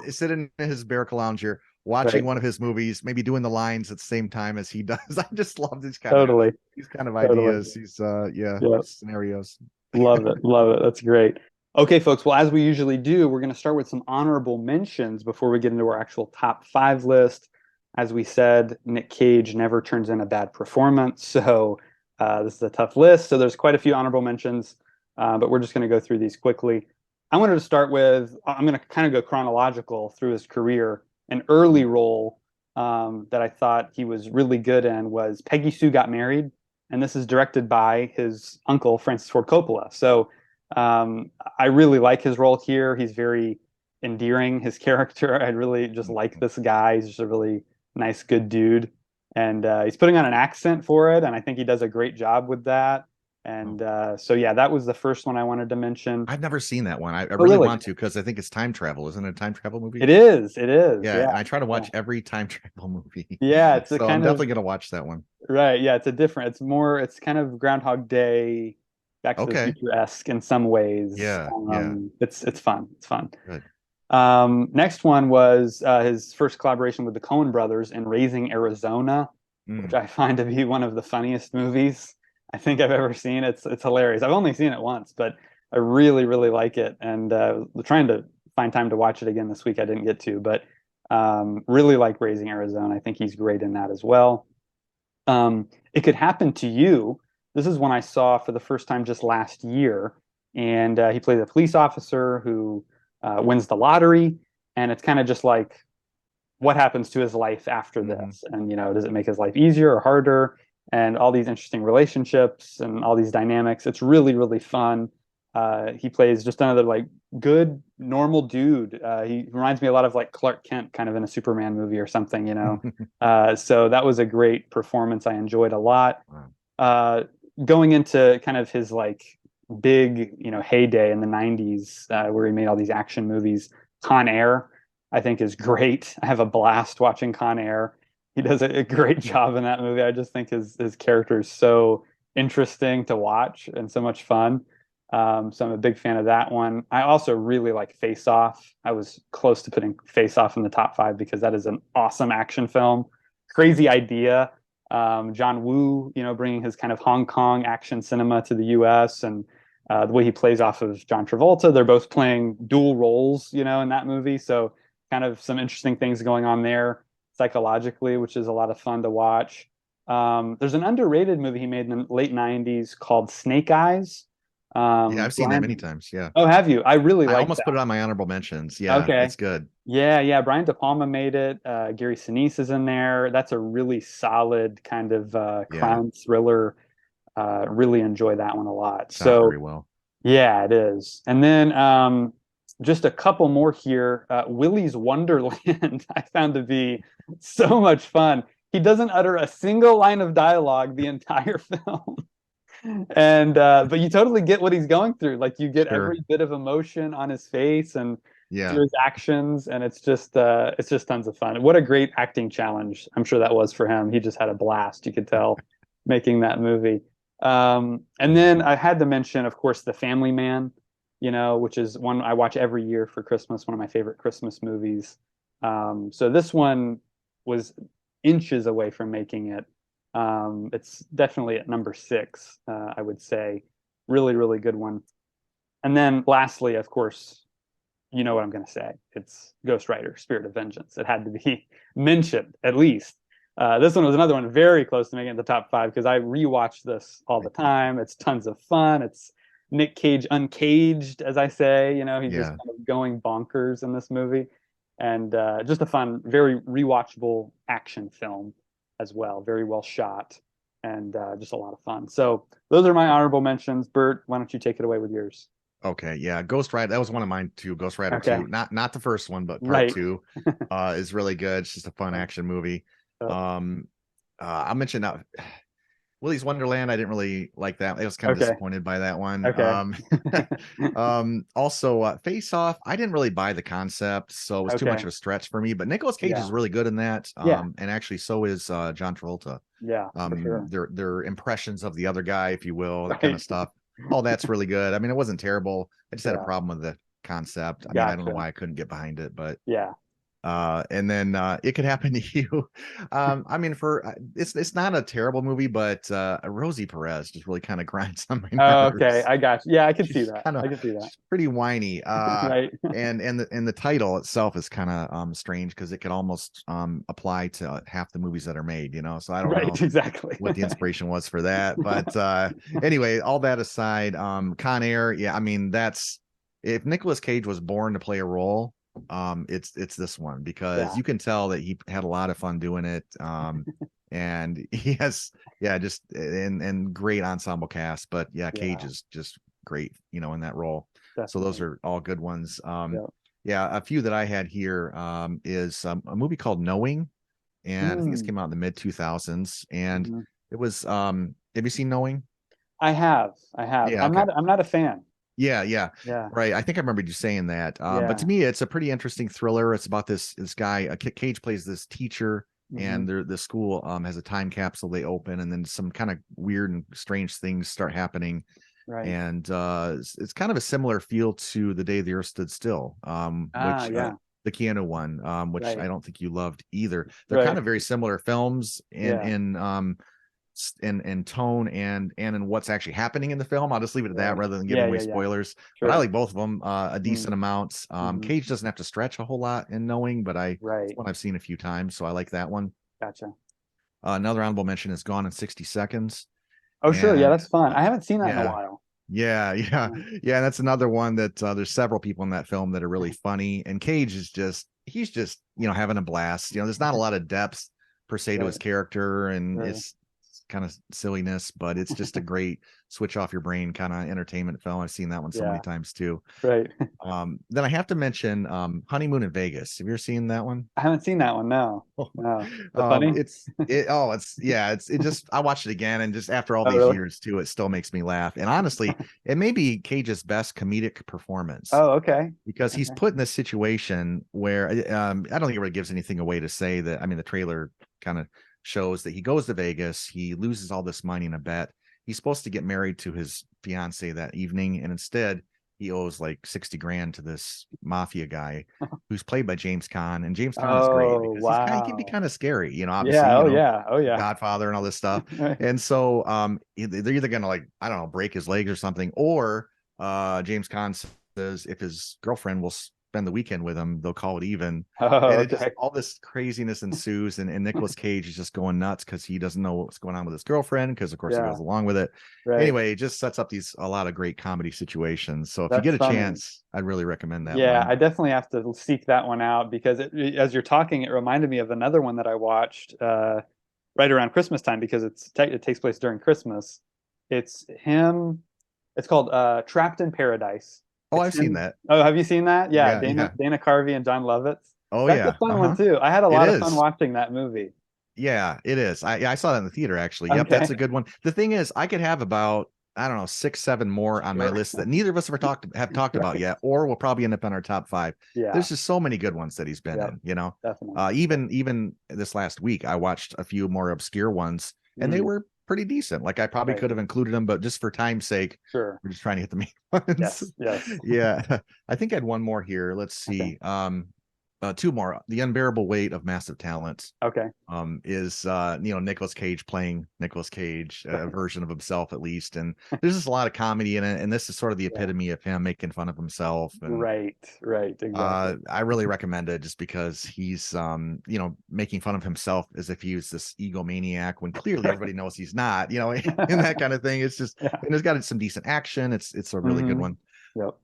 sitting in his Barraca Lounger, watching Right. one of his movies, maybe doing the lines at the same time as he does. I just love Totally. these kind of Totally. ideas, these yeah, Yeah. scenarios. Love it. Love it. That's great. Okay, folks. Well, as we usually do, we're going to start with some honorable mentions before we get into our actual top five list. As we said, Nick Cage never turns in a bad performance. So this is a tough list. So there's quite a few honorable mentions, but we're just going to go through these quickly. I wanted to start with, I'm going to kind of go chronological through his career. An early role that I thought he was really good in was Peggy Sue Got Married, and this is directed by his uncle Francis Ford Coppola. So I really like his role here. He's very endearing. His character, I really just like this guy. He's just a really nice, good dude, and he's putting on an accent for it, and I think he does a great job with that. And so yeah, that was the first one I wanted to mention. I've never seen that one. I Oh, really really? want to because I think it's time travel. Isn't it a time travel movie? It is. It is. Yeah, Yeah. and I try to Yeah. watch every time travel movie. Yeah, it's a So I'm kind of definitely gonna watch that one. right. Yeah, it's a different. It's more. It's kind of Groundhog Day, Back to the Okay. Future-esque in some ways. Yeah, yeah. It's fun. It's fun. Good. Next one was his first collaboration with the Coen brothers in Raising Arizona, which Mm. I find to be one of the funniest movies I think I've ever seen. It's hilarious. I've only seen it once, but I really really like it, and trying to find time to watch it again this week. I didn't get to, but really like Raising Arizona. I think he's great in that as well. It Could Happen to You. This is one I saw for the first time just last year, and he plays a police officer who wins the lottery, and it's kind of just like what happens to his life after Hmm. this, and does it make his life easier or harder, and all these interesting relationships and all these dynamics. It's really really fun. He plays just another like good normal dude. He reminds me a lot of like Clark Kent, kind of in a Superman movie or something. So that was a great performance. I enjoyed a lot. Wow. Uh, Going into kind of his like big, heyday in the 90s, where he made all these action movies, Con Air, I think is great. I have a blast watching Con Air. He does a great job in that movie. I just think his character is so interesting to watch and so much fun. So I'm a big fan of that one. I also really like Face Off. I was close to putting Face Off in the top five because that is an awesome action film. Crazy idea. John Woo, bringing his kind of Hong Kong action cinema to the U.S. and the way he plays off of John Travolta. They're both playing dual roles, in that movie. So kind of some interesting things going on there psychologically, which is a lot of fun to watch. There's an underrated movie he made in the late 90s called Snake Eyes. Yeah, I've seen that many Brian, times. Yeah. oh, have you? I really I like almost put that. it on my honorable mentions. Yeah, Okay. it's good. Yeah, yeah. Brian De Palma made it. Gary Sinise is in there. That's a really solid kind of Yeah, crime thriller. Really enjoy that one a lot. shot So very well. yeah, it is. And then just a couple more here. Willy's Wonderland I found to be so much fun. He doesn't utter a single line of dialogue the entire film. And but you totally get what he's going through. Like you get Sure. every bit of emotion on his face and Yeah. through his actions, and it's just tons of fun. What a great acting challenge I'm sure that was for him. He just had a blast. You could tell making that movie. And then I had to mention, of course, The Family Man, which is one I watch every year for Christmas, one of my favorite Christmas movies. So this one was inches away from making it. It's definitely at number six, I would say. Really, really good one. And then lastly, of course, you know what I'm going to say. It's Ghost Rider, Spirit of Vengeance. It had to be mentioned, at least. This one was another one very close to making it the top five because I rewatch this all the time. It's tons of fun. It's Nick Cage uncaged, as I say. He's just Yeah. kind of going bonkers in this movie. And just a fun, very rewatchable action film as well. Very well shot and just a lot of fun. So those are my honorable mentions. Bert, why don't you take it away with yours? Okay, yeah, Ghost Rider. That was one of mine too. Ghost Rider Okay. 2. Not the first one, but part Right. 2 is really good. It's just a fun action movie. Uh, I'll mention now Willy's Wonderland, I didn't really like that. I was kind of Okay. disappointed by that one. Okay. Also, Face Off, I didn't really buy the concept, so it was too much Okay. of a stretch for me. But Nicolas Cage Yeah. is really good in that. Yeah. And actually, so is John Travolta. Yeah, for sure. Their impressions of the other guy, if you will, that kind of Right. stuff. All that's really good. I mean, it wasn't terrible. I just had a Yeah. problem with the concept. I mean, I don't know Gotcha. why I couldn't get behind it, but Yeah. and then It Could Happen to You. I mean, for it's not a terrible movie, but Rosie Perez just really kind of grinds on my Oh, okay. nerves. I got you. Yeah, I can see She's that. kind of I can see that. she's pretty whiny. Right. And the title itself is kind of strange because it could almost apply to half the movies that are made, you know. So I don't know Right. Exactly. what the inspiration was for that. But anyway, all that aside, Con Air, yeah, I mean, that's if Nicolas Cage was born to play a role, it's this one because Yeah. you can tell that he had a lot of fun doing it. And he has, yeah, just and great ensemble cast. But yeah, Cage Yeah. is just great, you know, in that role. So those Definitely. are all good ones. Yeah. Yeah, a few that I had here is a movie called Knowing, and I think this Mm. came out in the mid 2000s, and Mhm. it was have you seen Knowing? I have. I have. Yeah, okay. I'm not a fan. Yeah, yeah. Yeah. Right. I think I remember you saying that. But to Yeah. me, it's a pretty interesting thriller. It's about this guy, Cage plays this teacher, Hmm. and the school has a time capsule they open, and then some kind of weird and strange things start happening. Right. And it's kind of a similar feel to The Day the Earth Stood Still, Ah, yeah. the Keanu one, which I Right. don't think you loved either. They're kind Right. of very similar films Yeah. in tone and in what's actually happening in the film. I'll just leave it at that Right. rather than giving Yeah. away Yeah. Yeah. spoilers. But I Sure. like both of them a decent Mm. amount. Hmm. Cage doesn't have to stretch a whole lot in Knowing, but it's Right. one I've seen a few times, so I like that one. Gotcha. Another honorable mention is Gone in 60 Seconds. Oh, sure. Yeah, And that's fun. I haven't seen that in a yeah, while. yeah, yeah, Yeah. yeah. That's another one that there's several people in that film that are really funny. And Cage is he's just, you know, having a blast. You know, there's not a lot of depth per se to his Right. character, and Sure. it's kind of silliness, but it's just a great switch off your brain kind of entertainment film. I've seen that one so many Yeah. times too. Right. Then I have to mention Honeymoon in Vegas. Have you ever seen that one? I haven't seen that one. No. No. That's funny. It just I watched it again, and just after all Oh, these really? years too, it still makes me laugh. And honestly, it may be Cage's best comedic performance Oh, okay. because he's Okay. put in this situation where I don't think it really gives anything away to say that. I mean, the trailer kind of shows that he goes to Vegas, he loses all this money in a bet. He's supposed to get married to his fiance that evening, and instead he owes like 60 grand to this mafia guy who's played by James Caan. And James Caan is great Oh, because he can be wow. kind of scary, you know, obviously, Yeah. you Oh, know, yeah. Oh, yeah. Godfather and all this stuff. Right. And so they're either gonna, like, I don't know, break his legs or something, or James Caan says if his girlfriend will spend the weekend with him, they'll call it even. Oh, And it just okay. all this craziness ensues, and Nicolas Cage is just going nuts because he doesn't know what's going on with his girlfriend, because of course he Yeah. goes along with it. Right. Anyway, it just sets up a lot of great comedy situations. So if you That's get a funny. chance, I'd really recommend that Yeah, one. I definitely have to seek that one out because as you're talking, it reminded me of another one that I watched right around Christmas time because it takes place during Christmas. It's him. It's called Trapped in Paradise. Oh, It's I've seen him. that. Oh, have you seen that? Yeah, Yeah, Dana yeah. Dana Carvey and John Lovitz. Oh That's a yeah. fun one Uh-huh. too. I had a It lot of fun is. watching that movie. Yeah, it is. I saw that in the theater actually. Yep, that's a Okay, good one. The thing is, I could have about, I don't know, 6, 7 more on my sure. list that neither of us have talked about Right. yet, or will probably end up in our top five. Yeah. There's just so many good ones that he's been Yep. in, you know. Definitely. Even this last week, I watched a few more obscure ones, and they Mm, were pretty decent. Like I probably right. could have included them, but just for time's sake, Sure. we're just trying to hit the main ones. Yes. Yes. Yeah, I think I had one more here. Let's Okay. see. Two more. The Unbearable Weight of Massive Talent Okay. is you know, Nicolas Cage playing Nicolas Cage, a Right. version of himself at least. And there's just a lot of comedy in it, and this is sort of the Yeah. epitome of him making fun of himself. And Right. Right. Exactly. I really recommend it just because he's you know, making fun of himself as if he was this egomaniac when clearly everybody knows he's not, you know, and that kind of thing. It's just, Yeah. and it's got some decent action. It's a really good Hmm. one. Yep.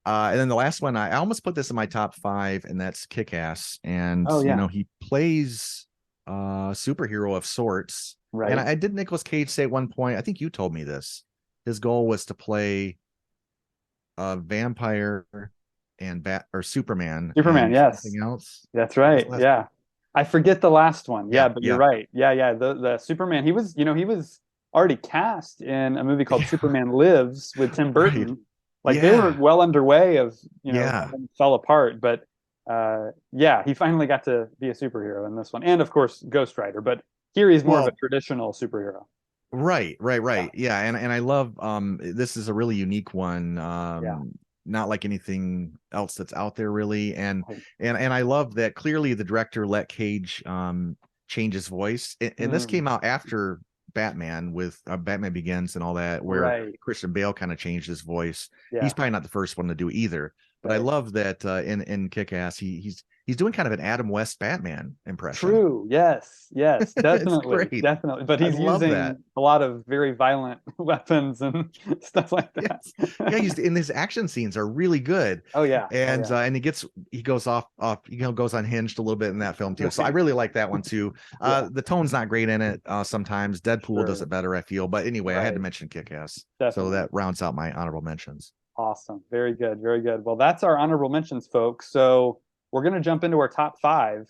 And then the last one, I almost put this in my top five, and that's Kick-Ass. And Oh, you yeah. know, he plays a superhero of sorts. And Right. I did Nicolas Cage say at one point, I think you told me this. His goal was to play a vampire and Bat or Superman Superman. and Yes. something else. That's What was the right. last? Yeah. I forget the last one. Yeah, Yeah, but you're yeah. right. Yeah. Yeah. The Superman, he was already cast in a movie called Yeah, Superman Lives with Tim right. Burton. Like they were Yeah, well underway of, yeah. and then fell apart. But yeah, he finally got to be a superhero in this one. And of course, Ghost Rider. But here he's more of a Well, traditional superhero. right, right, Yeah. right. Yeah, and I love this is a really unique one. Yeah. Not like anything else that's out there really. And Right. and I love that clearly the director let Cage change his voice. And this Mm, came out after Batman with Batman Begins and all that, where right. Christian Bale kind of changed his voice. He's Yeah. probably not the first one to do either, but I Right. love that in Kick-Ass he's doing kind of an Adam West Batman impression. True. Yes. Yes. It's Definitely. great. Definitely. But I he's love that. using a lot of very violent weapons and stuff like that. Yes. Yeah, he's in his action scenes are really good. Oh yeah. Oh yeah. And he goes off goes unhinged a little bit in that film too. So I Right. really like that one too. Yeah. The tone's not great in it sometimes. Deadpool does Sure. it better, I feel. But anyway, I had to Right. mention Kick-Ass. So Definitely. that rounds out my honorable mentions. Awesome. Very good. Very good. Well, that's our honorable mentions, folks. So we're gonna jump into our top five.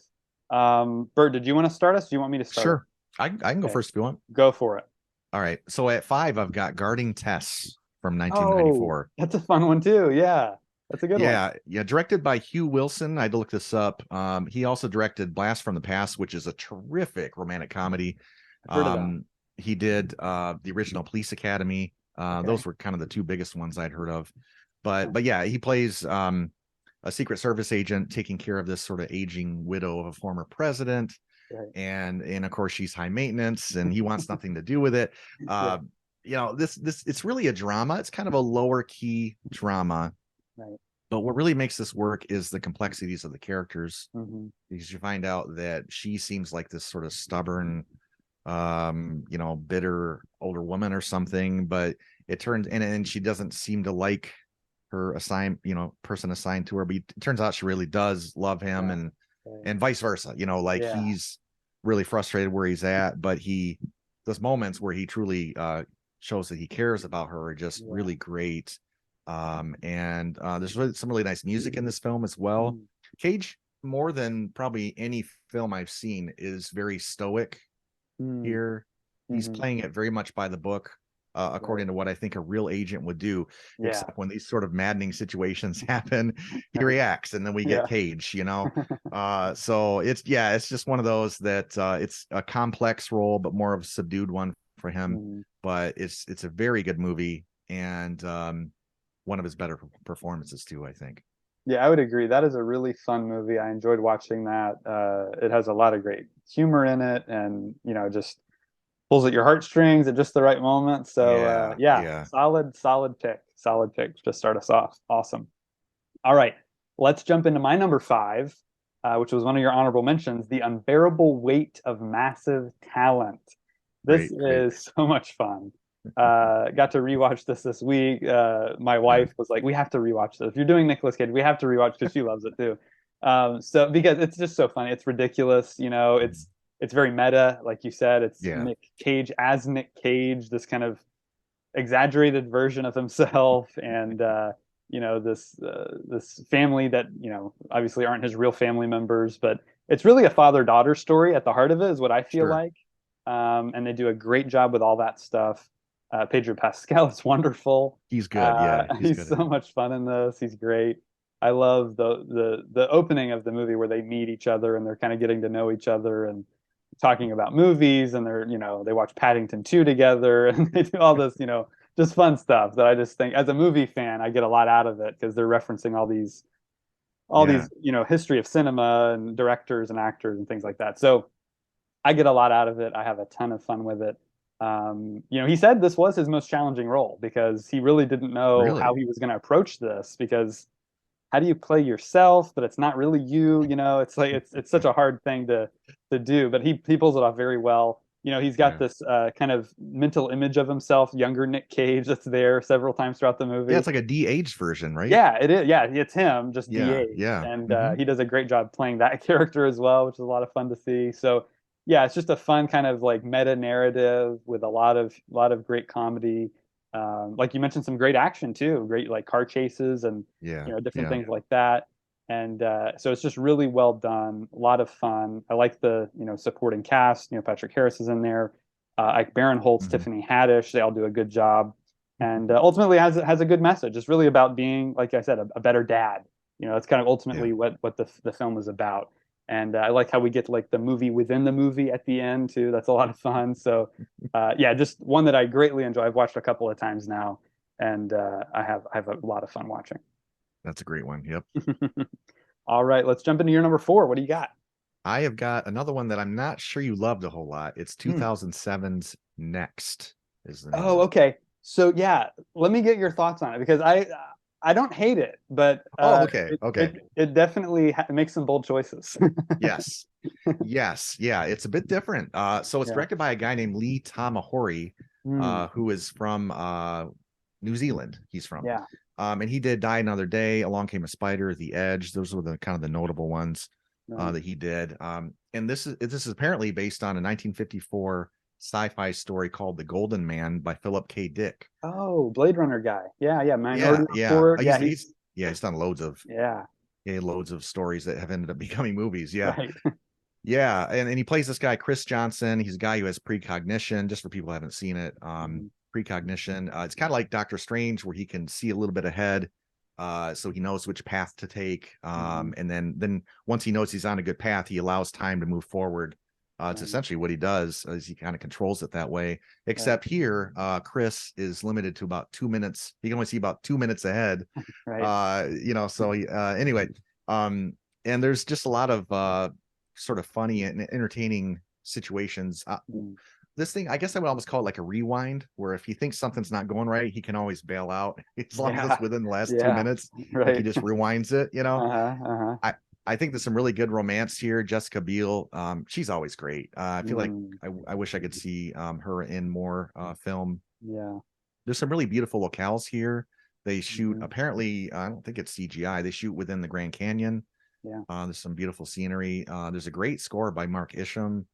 Bert, did you want to start us? Do you want me to start us? Sure. I can go Okay. first if you want. Go for it. All right. So at five, I've got Guarding Tess from Oh, 1994. that's a fun one too. Yeah. That's a good one. Yeah, directed by Hugh Wilson. I had to look this up. He also directed Blast from the Past, which is a terrific romantic comedy. I've heard of that. He did the original Police Academy. Okay. Those were kind of the two biggest ones I'd heard of. Huh. But yeah, he plays a Secret Service agent taking care of this sort of aging widow of a former president. Right. And of course she's high maintenance and he wants nothing to do with it. Yeah. Uh, this it's really a drama. It's kind of a lower key drama, Right. but what really makes this work is the complexities of the characters, Hmm. because you find out that she seems like this sort of stubborn, bitter older woman or something, but it turns and she doesn't seem to like her person assigned to her, but it turns out she really does love him, Yeah. and Right. and vice versa, like Yeah. he's really frustrated where he's at, but those moments where he truly shows that he cares about her are just Yeah. really great. And there's some really nice music in this film as well. Mm. Cage, more than probably any film I've seen, is very stoic Mm. here. He's Hmm. playing it very much by the book, Right. according to what I think a real agent would do, Yeah. except when these sort of maddening situations happen, he reacts, and then we get Yeah. Cage. So it's just one of those that it's a complex role, but more of a subdued one for him. Mm. But it's a very good movie, and one of his better performances too, I think. Yeah, I would agree. That is a really fun movie. I enjoyed watching that. It has a lot of great humor in it, and just pulls at your heartstrings at just the right moment. So Yeah, yeah, yeah. solid pick to start us off. Awesome. All right, let's jump into my number five, which was one of your honorable mentions, The Unbearable Weight of Massive Talent. This Great, great. is so much fun. Got to rewatch this week. My Yeah, wife was like, "We have to rewatch this. If you're doing Nicolas Cage, we have to rewatch because she loves it too." So because it's just so funny, it's ridiculous. It's very meta, like you said. It's yeah, Nic Cage as Nic Cage, this kind of exaggerated version of himself, and this family that obviously aren't his real family members, but it's really a father-daughter story at the heart of it, is what I feel sure. like. And they do a great job with all that stuff. Pedro Pascal is wonderful. He's good. Yeah, he's He's good so in it. much fun in this. He's great. I love the opening of the movie where they meet each other and they're kind of getting to know each other and talking about movies, and they watch Paddington 2 together and they do all this, just fun stuff that I just think as a movie fan I get a lot out of it because they're referencing all Yeah, these, history of cinema and directors and actors and things like that. So I get a lot out of it. I have a ton of fun with it. He said this was his most challenging role because he really didn't know how really. he was going to approach this, because how do you play yourself, but it's not really you, it's like it's such a hard thing to do, but he pulls it off very well. He's got Yeah. this kind of mental image of himself, younger Nic Cage, that's there several times throughout the Yeah, movie. it's like a de-aged version, right? Yeah, it is. Yeah, it's him, just Yeah, de-aged, yeah. and Hmm. he does a great job playing that character as well, which is a lot of fun to see. So, yeah, it's just a fun kind of like meta narrative with a lot of great comedy. Like you mentioned, some great action too, great like car chases and Yeah, different yeah. things like that. And so it's just really well done, a lot of fun. I like the supporting cast. Patrick Harris is in there. Ike Barinholtz, Mhm. Tiffany Haddish, they all do a good job, and ultimately has a good message. It's really about being, like I said, a better dad. You know, that's kind of Yeah. ultimately what the film is about. And I like how we get like the movie within the movie at the end too. That's a lot of fun. So yeah, just one that I greatly enjoy. I've watched a couple of times now, and I have a lot of fun watching. That's a great one. Yep. All right, let's jump into your number four. What do you got? I have got another one that I'm not sure you loved a whole lot. It's Hmm. 2007's Next is the name of Oh, it. okay. So yeah, let me get your thoughts on it because I don't hate it, but Oh, okay. Okay. it definitely makes some bold choices. Yes. Yes. Yeah. It's a bit different. So it's Yeah. directed by a guy named Lee Tamahori, Hmm. who is from New Zealand. He's from. Yeah. And he did Die Another Day, Along Came a Spider, The Edge. Those were the kind of the notable ones Right. that he did. And this is apparently based on a 1954 sci-fi story called The Golden Man by Philip K. Dick. Oh, Blade Runner guy. Yeah, yeah. Minority Yeah, yeah. Report. Yeah, He's yeah, he's done yeah, loads of stories that have ended up becoming movies. Yeah. right. Yeah, and he plays this guy Chris Johnson. He's a guy who has precognition. Just for people who haven't seen it, Mhm. precognition. It's kind of like Doctor Strange, where he can see a little bit ahead, so he knows which path to take. Mhm. And then once he knows he's on a good path, he allows time to move forward. It's Right. essentially what he does, is he kind of controls it that way. Right. Except here, Chris is limited to about 2 minutes. He can only see about 2 minutes ahead. Right. So anyway, um, and there's just a lot of sort of funny and entertaining situations. Mhm. This thing, I guess I would almost call it like a rewind, where if he thinks something's not going right, he can always bail out as long as it's Yeah. within the last two Yeah. minutes. Like he Right. just rewinds it, you know. Uh-huh. Uh-huh. I I think there's some really good romance here. Jessica Biel, she's always great. I feel like Mm. I wish I could see her in more film. Yeah. There's some really beautiful locales here. They shoot Mhm. apparently, I don't think it's CGI. They shoot within the Grand Canyon. Yeah. There's some beautiful scenery. There's a great score by Mark Isham,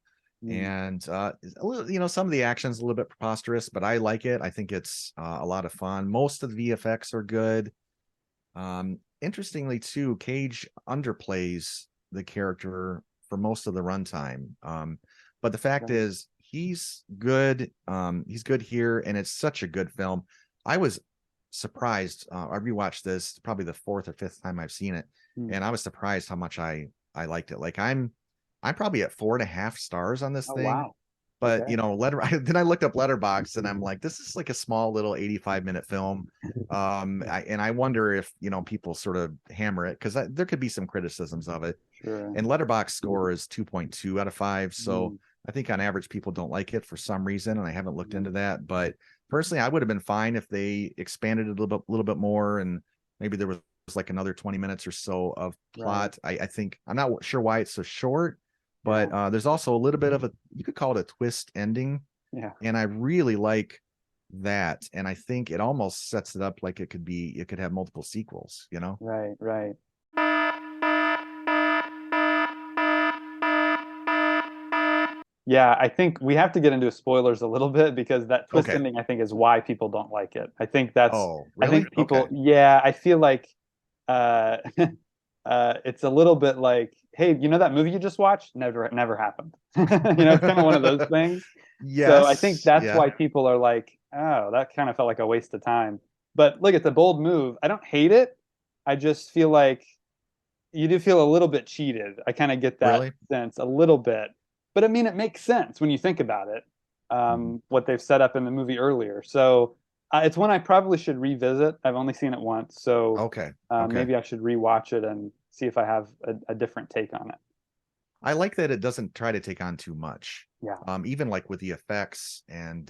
Mm. and a little, some of the action's a little bit preposterous, but I like it. I think it's a lot of fun. Most of the VFX are good. Interestingly, too, Cage underplays the character for most of the runtime. But the fact Right. is, he's good. He's good here, and it's such a good film. I was surprised. I rewatched this probably the fourth or fifth time I've seen it, Mm. and I was surprised how much I liked it. Like I'm probably at 4.5 stars on this Oh, thing. wow. But Okay. then I looked up Letterbox and I'm like, this is like a small little 85-minute film. And I wonder if people sort of hammer it, because there could be some criticisms of it. Sure. And Letterbox score is 2.2 out of 5. So Mm. I think on average people don't like it for some reason, and I haven't looked into Mm. that. But personally, I would have been fine if they expanded it a little bit more, and maybe there was like another 20 minutes or so of Right. plot. I think I'm not sure why it's so short, Yeah. but there's also a little bit of a, you could call it a twist ending, Yeah. and I really like that. And I think it almost sets it up like it could have multiple sequels. Right. Right. Yeah, I think we have to get into spoilers a little bit because that twist Okay. ending, I think, is why people don't like it. Oh, I really? think people, Okay. yeah, I feel like uh, it's a little bit like, hey, you know that movie you just watched? Never happened. It's kind of one of those things. So I think Yes. that's Yeah. why people are like, oh, that kind of felt like a waste of time. But look, it's a bold move. I don't hate it. I just feel like you do feel a little bit cheated. I kind of get that Really? sense a little bit. But I mean, it makes sense when you think about it, Mhm. what they've set up in the movie earlier. So it's one I probably should revisit. I've only seen it once, so Okay. Okay. maybe I should rewatch it and see if I have a different take on it. I like that it doesn't try to take on too much. Yeah, Even like with the effects and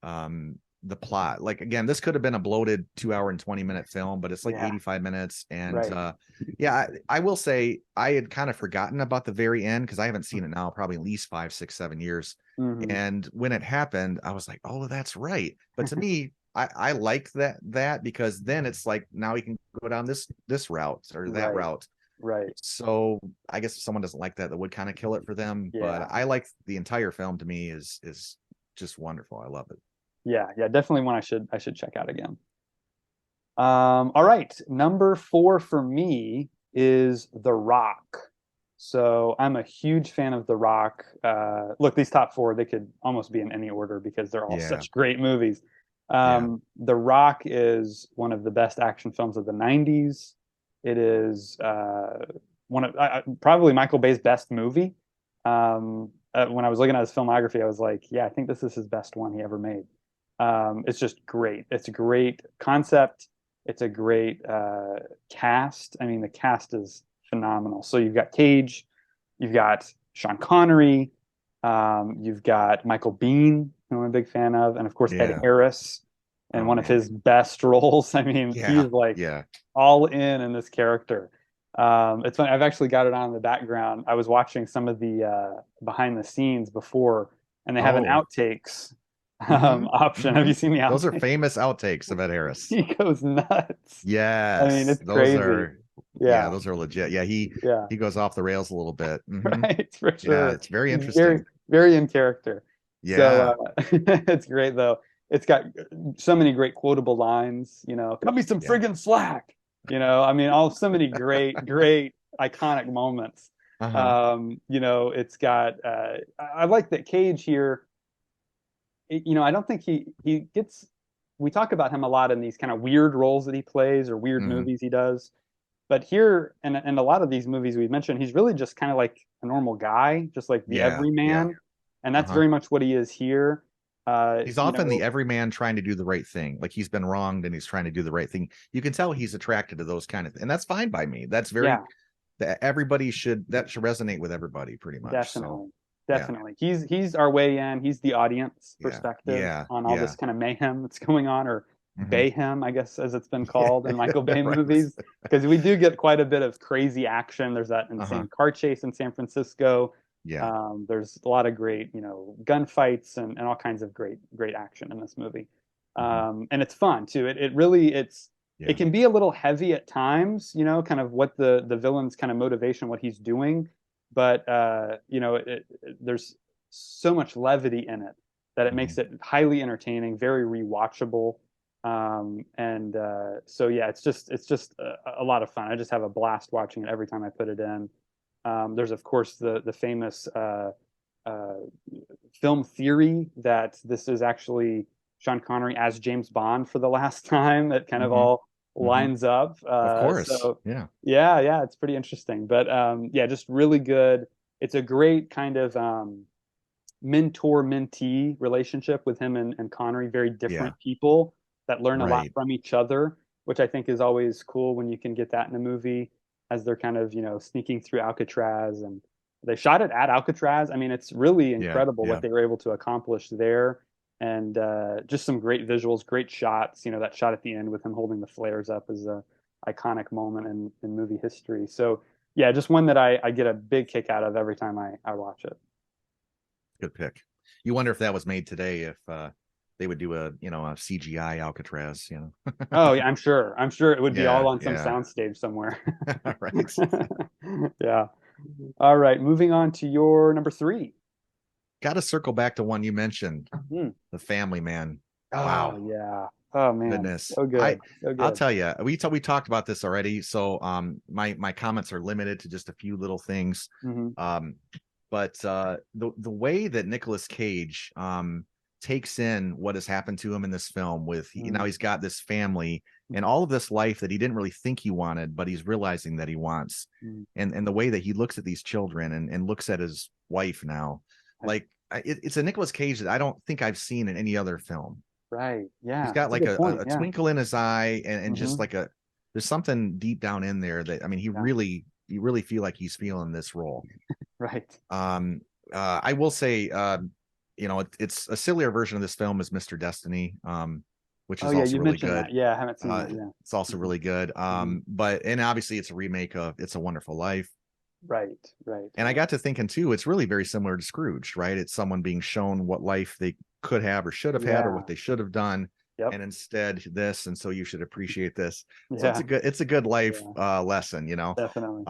um the plot. Like again, this could have been a bloated 2 hour and 20-minute film, but it's like yeah, 85 minutes. And right. yeah, I will say I had kind of forgotten about the very end, because I haven't seen it now probably at least 5, 6, 7 years. Hmm. And when it happened, I was like, oh, that's right. But to me, I like that because then it's like now we can go down this route or that Right, route. right. So I guess if someone doesn't like that, that would kind of kill it for them. But Yeah, I like the entire film. To me is just wonderful. I love it. yeah, yeah. Definitely one I should check out again. All right, number four for me is The Rock. So I'm a huge fan of The Rock. Look, these top four, they could almost be in any order because they're all Yeah, such great movies. yeah. The Rock is one of the best action films of the 90s. It is one of probably Michael Bay's best movie. When I was looking at his filmography, I was like, yeah, I think this is his best one he ever made. It's just great. It's a great concept. It's a great cast. I mean, the cast is phenomenal. So you've got Cage, you've got Sean Connery, you've got Michael Biehn, who I'm a big fan of, and of course Ed Yeah. Harris, and Oh one of man. his best roles. I mean, Yeah. he's like Yeah. all in this character. It's funny. I've actually got it on in the background. I was watching some of the behind the scenes before, and they have an Oh. outtakes Mm-hmm. option. Have Mm-hmm. you seen the Those are outtakes? famous outtakes of Ed Harris. He goes nuts. I mean, Yes. it's Those crazy. are yeah, Yeah, those are legit. Yeah, yeah, he goes off the rails a little bit. Mm-hmm. right, for Yeah, sure. it's very He's very, interesting. very in character. So Yeah. it's great though. It's got so many great quotable lines. Cut me some Yeah. friggin' slack. I mean, all so many great, great iconic moments. Uh-huh. It's got. I like that Cage here. I don't think he gets. We talk about him a lot in these kind of weird roles that he plays or weird Mm-hmm. movies he does. But here, and a lot of these movies we've mentioned, he's really just kind of like a normal guy, just like the Yeah. Yeah. everyman, and that's Uh-huh. very much what he is here. Uh, He's you often the know, everyman trying to do the right thing. Like he's been wronged and he's trying to do the right thing. You can tell he's attracted to those kind of, and that's fine by me. That's very yeah, that everybody should that should resonate with everybody pretty much. So definitely, yeah, definitely. He's our way in. He's the audience yeah, perspective yeah, on all yeah. this kind of mayhem that's going on, or Hmm. bayhem, I guess, as it's been Yeah, called in Michael Bay right. movies, because we do get quite a bit of crazy action. There's that Uh-huh. insane car chase in San Francisco. Yeah. There's a lot of great, gunfights and all kinds of great, great action in this movie. Hmm. And it's fun too. It really it Yeah. can be a little heavy at times, kind of what the villain's kind of motivation, what he's doing, but there's so much levity in it that it Hmm. makes it highly entertaining, very rewatchable. And so yeah, it's just a lot of fun. I just have a blast watching it every time I put it in. There's of course the famous uh, film theory that this is actually Sean Connery as James Bond for the last time. It kind of Hmm. all Hmm. lines up. Of course. So Yeah. yeah, yeah, it's pretty interesting. But yeah, just really good. It's a great kind of mentor-mentee relationship with him and Connery, very Yeah. different people that learn a lot Right. from each other, which I think is always cool when you can get that in a movie as they're kind of, sneaking through Alcatraz and they shot it at Alcatraz. I mean, it's really Yeah. incredible what Yeah. they were able to accomplish there. And just some great visuals, great shots. That shot at the end with him holding the flares up is a iconic moment in movie history. So yeah, just one that I get a big kick out of every time I watch it. Good pick. You wonder if that was made today, if they would do a CGI Alcatraz. Oh yeah, I'm sure. I'm sure it would be all Yeah. on some Yeah. soundstage somewhere. Right. Yeah. All right. Moving on to your number three. Got to circle back to one you mentioned, Hmm. The Family Man. Oh Wow. yeah. Oh man. Goodness. So good. So I'll good. tell you, we talked about this already. So my comments are limited to just a few little things. Hmm. Um but the way that Nicolas Cage takes in what has happened to him in this film with now he's got this family and all of this life that he didn't really think he wanted, but he's realizing that he wants. Hmm. And the way that he looks at these children and looks at his wife now, like it's a Nicolas Cage that I don't think I've seen in any other film. Right. He's Yeah. got That's a like good a, point. a Yeah. twinkle in his eye and just Hmm. like there's something deep down in there that I mean Yeah. you really feel like he's feeling this role. Right. Um I will say it's a sillier version of this film is Mr. Destiny, which Oh is yeah, also you really mentioned good. that. Yeah, I haven't seen Uh that. Yeah. it's also Hmm. really good. Hmm. But and obviously it's a remake of It's a Wonderful Life. Right. Right. And I got to thinking too, it's really very similar to Scrooge, right? It's someone being shown what life they could have or should have had or Yeah. what they should have done, Yep. and instead this, and so you should appreciate this. So Yeah. it's a good life Yeah. lesson. Definitely.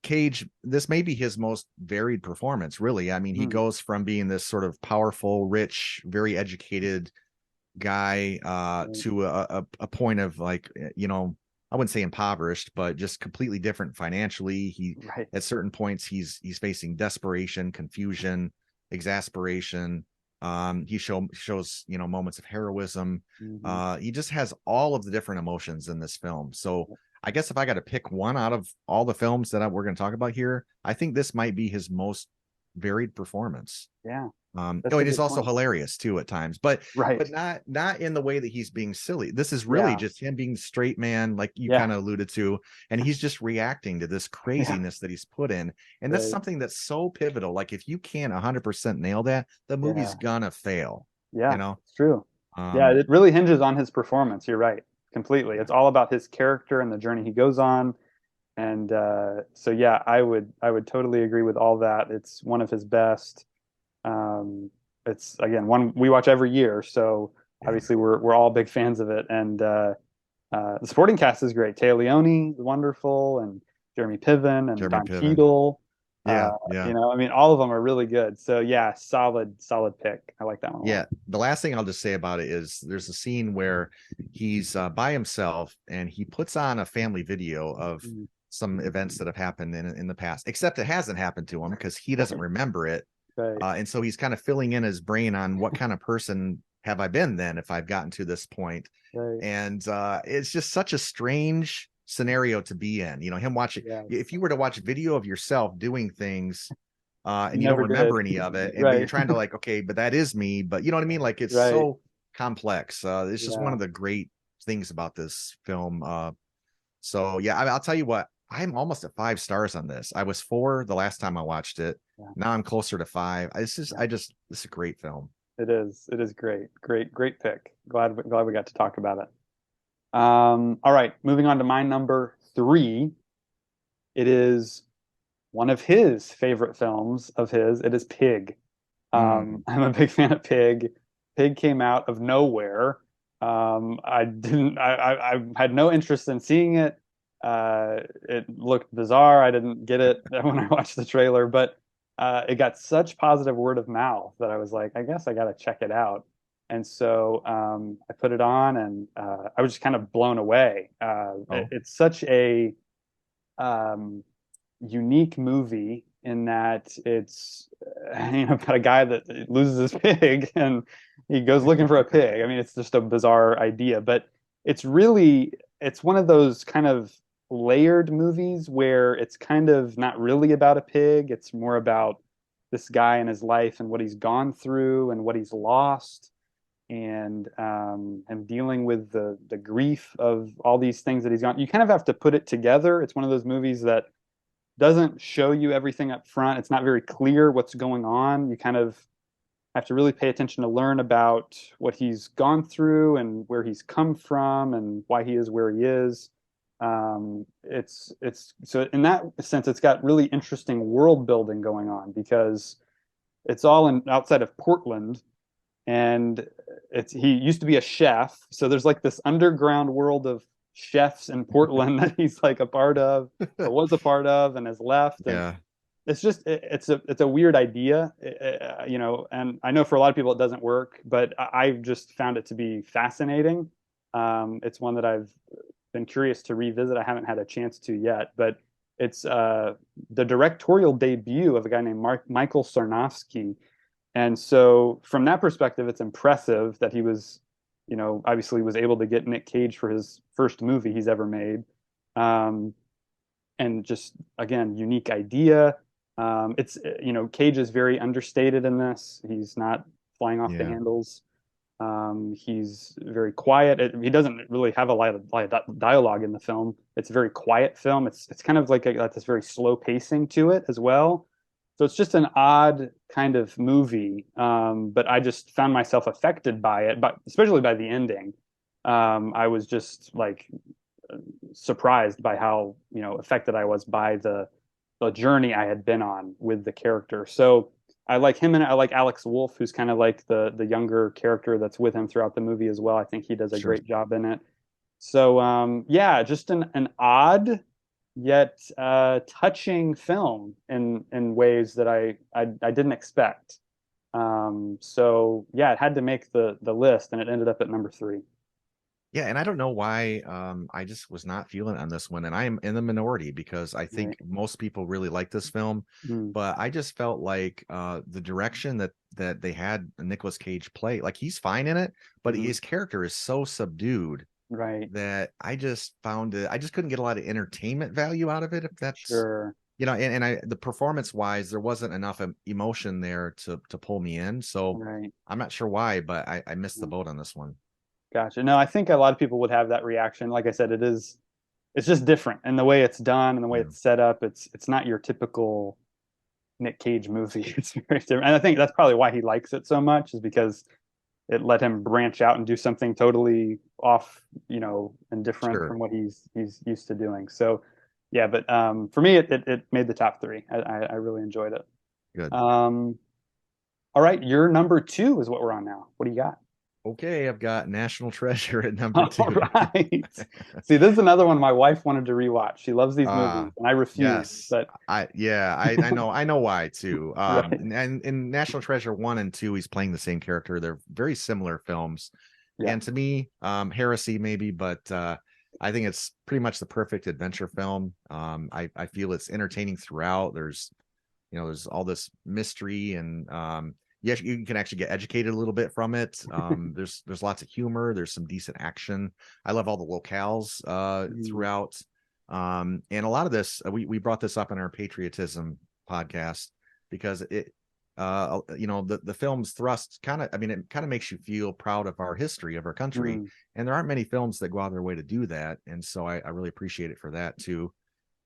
Cage, this may be his most varied performance, really. I mean, he Mm. goes from being this sort of powerful, rich, very educated guy Right. to a point of like I wouldn't say impoverished, but just completely different financially. He Right. at certain points he's facing desperation, confusion, exasperation. Shows moments of heroism. Hmm. He just has all of the different emotions in this film. So I guess if I got to pick one out of all the films that we're going to talk about here, I think this might be his most varied performance. Yeah, that's Oh, a it is good also point. hilarious too at times, but Right. not in the way that he's being silly. This is really Yeah. just him being the straight man, like you Yeah. kind of alluded to, and he's just reacting to this Yeah. craziness that he's put in. And that's Right. something that's so pivotal. Like if you can't 100% nail that, the movie's Yeah. gonna fail, you Yeah. know? It's true. Yeah, Um, it really hinges on his performance. You're right. Completely. yeah, It's all about his character and the journey he goes on. And so yeah, I would totally agree with all that. It's one of his best. Um, it's again one we watch every year, so yeah. obviously we're all big fans of it. And the supporting cast is great. Taya Leone is wonderful, and Jeremy Piven and Jeremy Don Piven. Cheadle. Uh, Yeah, yeah. I mean, all of them are really good. So yeah, solid pick. I like that one a Yeah, lot. the last thing I'll just say about it is there's a scene where he's by himself and he puts on a family video of Mm. some events that have happened in the past, except it hasn't happened to him because he doesn't Right, remember it. right, And so he's kind of filling in his brain on what kind of person have I been then if I've gotten to this point. right. And it's just such a strange scenario to be in. Him watching, Yeah, if you were to watch video of yourself doing things you and you don't never did. remember any of it, but you're Right, trying to like, okay, but that is me. But you know what I mean? Like it's right. so complex. It's just one Yeah, of the great things about this film. So yeah, I'll tell you what, I'm almost at 5 stars on this. I was 4 the last time I watched it. yeah, Now I'm closer to 5. yeah. This is a great film. It is. It is great. Great pick. Glad we got to talk about it. All right, moving on to my number three. It is one of his favorite films of his. It is Pig. Mm, I'm a big fan of Pig. Pig came out of nowhere. I didn't. I had no interest in seeing it. It looked bizarre. I didn't get it when I watched the trailer, but it got such positive word of mouth that I was like, I guess I got to check it out. And so I put it on, and I was just kind of blown away. oh, It's such a um, unique movie in that it's about a guy that loses his pig and he goes looking for a pig. I mean, it's just a bizarre idea, but it's one of those kind of layered movies where it's kind of not really about a pig. It's more about this guy and his life and what he's gone through and what he's lost and dealing with the grief of all these things that he's gone. You kind of have to put it together. It's one of those movies that doesn't show you everything up front. It's not very clear what's going on. You kind of have to really pay attention to learn about what he's gone through and where he's come from and why he is where he is. It's so in that sense, it's got really interesting world building going on because it's all in outside of Portland, and he used to be a chef, so there's like this underground world of chefs in Portland that he's like a part of or was a part of and has left. And yeah, it's a weird idea, and I know for a lot of people it doesn't work, but I've just found it to be fascinating. It's one that I've been curious to revisit. I haven't had a chance to yet, but it's the directorial debut of a guy named Michael Sarnowski. And so from that perspective, it's impressive that he was, obviously was able to get Nic Cage for his first movie he's ever made. Um, and just again, unique idea. Cage is very understated in this. He's not flying off the yeah, handles. He's very quiet. He doesn't really have a lot of dialogue in the film. It's a very quiet film. It's kind of like this very slow pacing to it as well. So it's just an odd kind of movie. But I just found myself affected by it, but especially by the ending. I was just like surprised by how affected I was by the journey I had been on with the character. So I like him, and I like Alex Wolff, who's kind of like the younger character that's with him throughout the movie as well. I think he does a sure. great job in it. So yeah, just an odd yet touching film in ways that I didn't expect. So yeah, it had to make the list, and it ended up at number three. Yeah, and I don't know why I just was not feeling it on this one, and I am in the minority because I think Right. most people really like this film, Mm, but I just felt like the direction that they had Nicolas Cage play, like he's fine in it, but mhm. his character is so subdued Right. that I just found it, I just couldn't get a lot of entertainment value out of it, if that's, Sure. and I, the performance wise, there wasn't enough emotion there to pull me in. So Right. I'm not sure why, but I missed the Yeah. boat on this one. Gotcha. No, I think a lot of people would have that reaction. Like I said, it's just different and the way it's done and the way Yeah, it's set up. It's not your typical Nic Cage movie. It's very different. And I think that's probably why he likes it so much is because it let him branch out and do something totally off, and different sure. from what he's used to doing. So yeah, but for me it made the top three. I really enjoyed it. Good. Um, all right, your number two is what we're on now. What do you got? Okay, I've got National Treasure at number All two. right. See, this is another one my wife wanted to rewatch. She loves these movies, and I refuse. Yes. But I know why too. right, And in National Treasure 1 and 2, he's playing the same character. They're very similar films. yeah, And to me, heresy maybe, but I think it's pretty much the perfect adventure film. I feel it's entertaining throughout. There's all this mystery, and yes, you can actually get educated a little bit from it. There's lots of humor, there's some decent action. I love all the locales mm, throughout. And a lot of this, we brought this up in our patriotism podcast because the film's thrust kind of, I mean, it kind of makes you feel proud of our history, of our country, mm, and there aren't many films that go out of their way to do that, and so I really appreciate it for that too.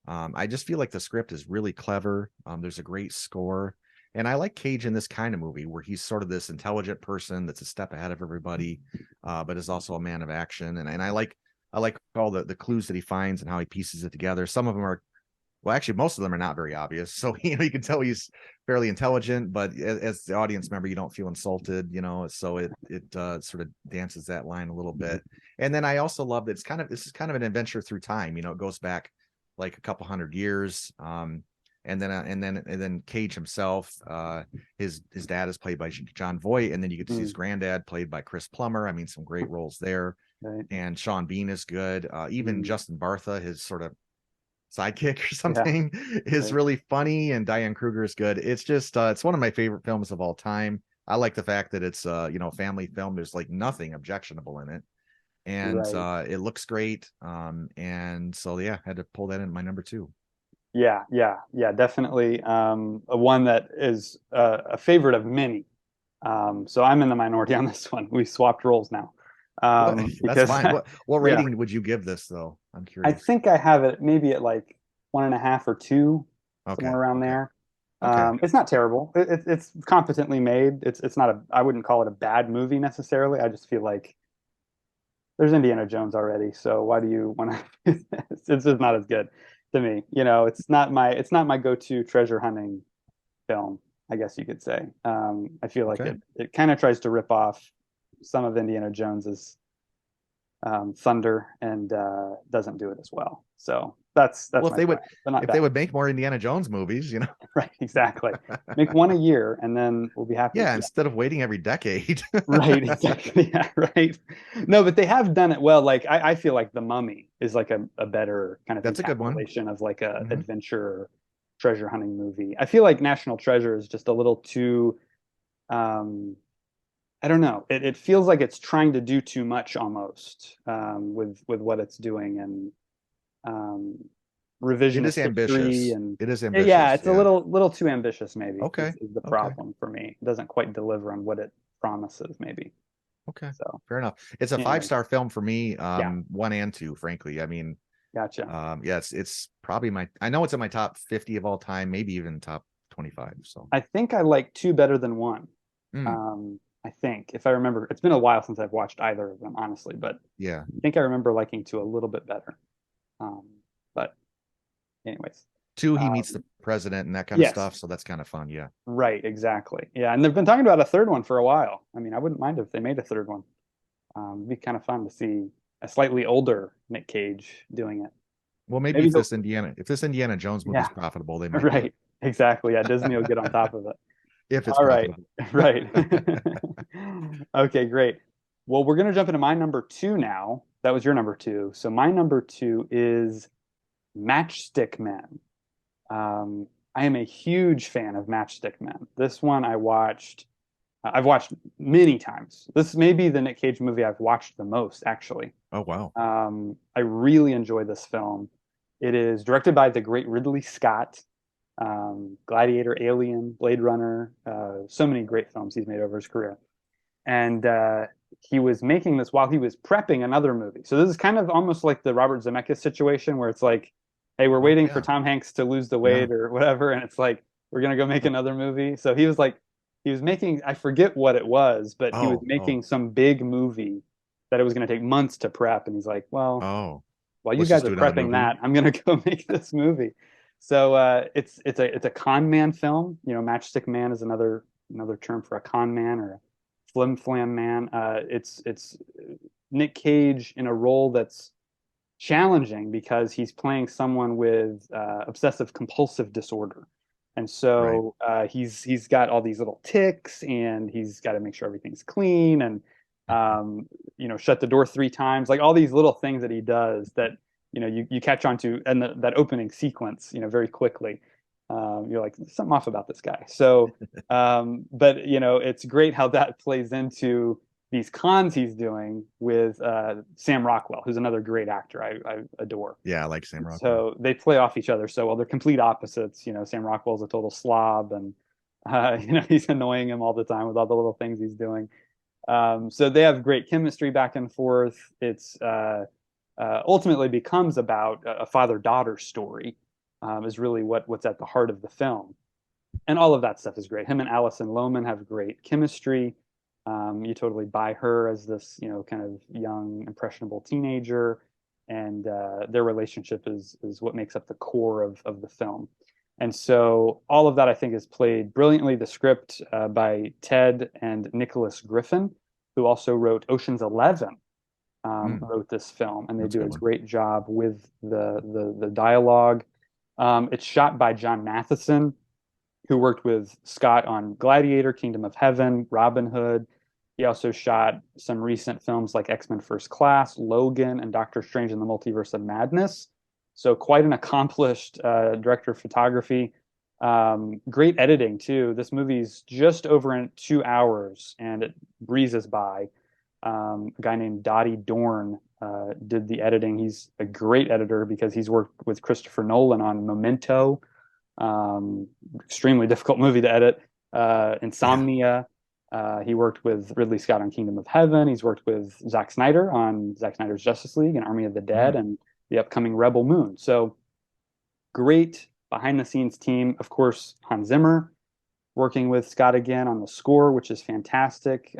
I just feel like the script is really clever. There's a great score. And I like Cage in this kind of movie where he's sort of this intelligent person that's a step ahead of everybody, but is also a man of action. And I like all the clues that he finds and how he pieces it together. Some of them are, well, actually, most of them are not very obvious. So you can tell he's fairly intelligent, but as the audience member, you don't feel insulted. So it sort of dances that line a little bit. And then I also love that this is kind of an adventure through time. It goes back like a couple hundred years. And then Cage himself, his dad is played by John Voight, and then you get to see his mm, granddad played by Chris Plummer. I mean, some great roles there. right, And Sean Bean is good. Even mm, Justin Bartha, his sort of sidekick or yeah, something, is right, really funny, and Diane Kruger is good. It's just it's one of my favorite films of all time. I like the fact that it's family film. There's like nothing objectionable in it, and right. it looks great. And so yeah, had to pull that in my number two. Yeah, yeah, yeah, definitely. A one that is a favorite of many. So I'm in the minority on this one. We swapped roles now. What? That's Because fine. What yeah, rating would you give this though? I'm I curious. think I have it maybe at like 1.5 or two, Okay. somewhere around Okay. there. Okay. It's not terrible. It's competently made. It's not I wouldn't call it a bad movie necessarily. I just feel like there's Indiana Jones already, so why do you want to? It's just not as good to me. It's not my go-to treasure hunting film, I guess you could say. I feel like Okay. it kind of tries to rip off some of Indiana Jones's thunder and doesn't do it as well. So that's Well, if my they would plan, but not if they bad. would make more Indiana Jones movies. Right, exactly. Make one a year, and then we'll be happy. Yeah, Yeah, instead of waiting every decade. right, exactly. Yeah, right. No, but they have done it well. Like I feel like The Mummy is like a better kind of That's a good one. encapsulation of like a Hmm. adventure treasure hunting movie. I feel like National Treasure is just a little too um I don't know. It feels like it's trying to do too much almost with what it's doing and um, It is revisionist history ambitious. and It is yeah, ambitious. it's a Yeah. little too ambitious maybe Okay. is the Okay. problem for me. It doesn't quite deliver on what it promises maybe. Okay. So, Fair enough. It's a anyways, five-star film for me, yeah, one and two, frankly. I mean, gotcha. yeah, it's probably I know it's in my top 50 of all time, maybe even top 25. So, I think I like two better than one. mm, I think if I remember, it's been a while since I've watched either of them, honestly, but yeah. I think I remember liking two a little bit better. Um, but anyways. Two, he meets the Um, president and that kind of yes, stuff. So that's kind of fun. Yeah. right, exactly. Yeah, and they've been talking about a third one for a while. I mean, I wouldn't mind if they made a third one. It'd be kind of fun to see a slightly older Nick Cage doing it. Well, maybe Maybe if he'll, this Indiana Jones movie is yeah, profitable, they might do it right, exactly. Yeah, Disney will get on top of it. if it's All right, profitable. right. Okay, great. Well, we're gonna jump into my number two now. That was your number two. So my number two is Matchstick Men. Um, I am a huge fan of Matchstick Men. This one I've watched many times. This may be the Nick Cage movie I've watched the most, actually. Oh wow. I really enjoy this film. It is directed by the great Ridley Scott. Gladiator, Alien, Blade Runner, so many great films he's made over his career. And he was making this while he was prepping another movie. So this is kind of almost like the Robert Zemeckis situation where it's like, hey, we're Oh waiting for yeah. Tom Hanks to lose the Yeah. weight or whatever, and it's like we're gonna go make another movie. So he was like, he was making, I forget what it was, but he was Oh. making some big movie that it was gonna take months to prep, and he's like, well, Oh. while you Let's guys just are do another prepping movie. that, I'm gonna go make this movie. So it's a con man film. You know, Matchstick Man is another term for a con man or a flim flam man. It's Nick Cage in a role that's challenging because he's playing someone with obsessive compulsive disorder. And Right. so he's got all these little ticks, and he's got to make sure everything's clean, and um, shut the door 3 times, like all these little things that he does that you catch on to, and that opening sequence, very quickly. You're like, "There's something off about this guy." So, but it's great how that plays into these cons he's doing with Sam Rockwell, who's another great actor I adore. Yeah, I like Sam Rockwell. So they play off each other so well. They're complete opposites. Sam Rockwell's a total slob, and he's annoying him all the time with all the little things he's doing. So they have great chemistry back and forth. It's ultimately becomes about a father-daughter story. Is really what's at the heart of the film, and all of that stuff is great. Him and Allison Lohman have great chemistry. You totally buy her as this, kind of young, impressionable teenager, and their relationship is what makes up the core of the film. And so all of that I think is played brilliantly. The script by Ted and Nicholas Griffin, who also wrote Ocean's 11, Hmm, wrote this film, and they that's a do a good one. great job with the dialogue. It's shot by John Matheson, who worked with Scott on Gladiator, Kingdom of Heaven, Robin Hood. He also shot some recent films like X-Men First Class, Logan, and Doctor Strange in the Multiverse of Madness. So quite an accomplished director of photography. Great editing too. This movie's just over in 2 hours, and it breezes by. A guy named Dottie Dorn did the editing. He's a great editor because he's worked with Christopher Nolan on Memento, extremely difficult movie to edit. Yeah. Insomnia. He worked with Ridley Scott on Kingdom of Heaven. He's worked with Zack Snyder on Zack Snyder's Justice League and Army of the Dead Hmm. and the upcoming Rebel Moon. So great behind the scenes team. Of course, Hans Zimmer working with Scott again on the score, which is fantastic.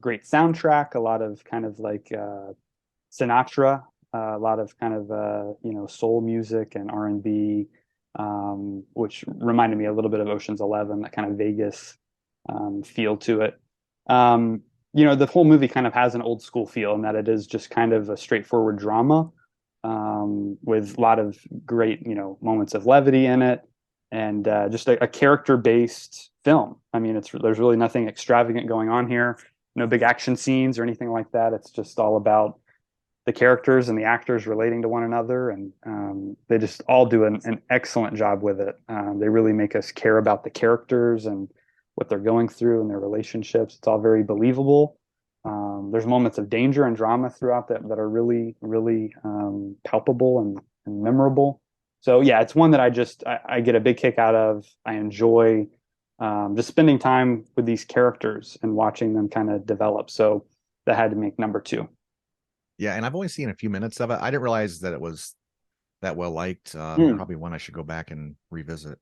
Great soundtrack, a lot of kind of like Sinatra, a lot of kind of soul music and R&B, which reminded me a little bit of Ocean's 11, that kind of Vegas feel to it. The whole movie kind of has an old school feel in that it is just kind of a straightforward drama, with a lot of great moments of levity in it, and just a character based film. I mean, there's really nothing extravagant going on here. No big action scenes or anything like that. It's just all about the characters and the actors relating to one another, and they just all do an excellent job with it. They really make us care about the characters and what they're going through and their relationships. It's all very believable. There's moments of danger and drama throughout that are really, really palpable and memorable. So yeah, it's one that I get a big kick out of. I enjoy just spending time with these characters and watching them kind of develop. So that had to make number two. Yeah, and I've only seen a few minutes of it. I didn't realize that it was that well liked. Mm. Probably one I should go back and revisit.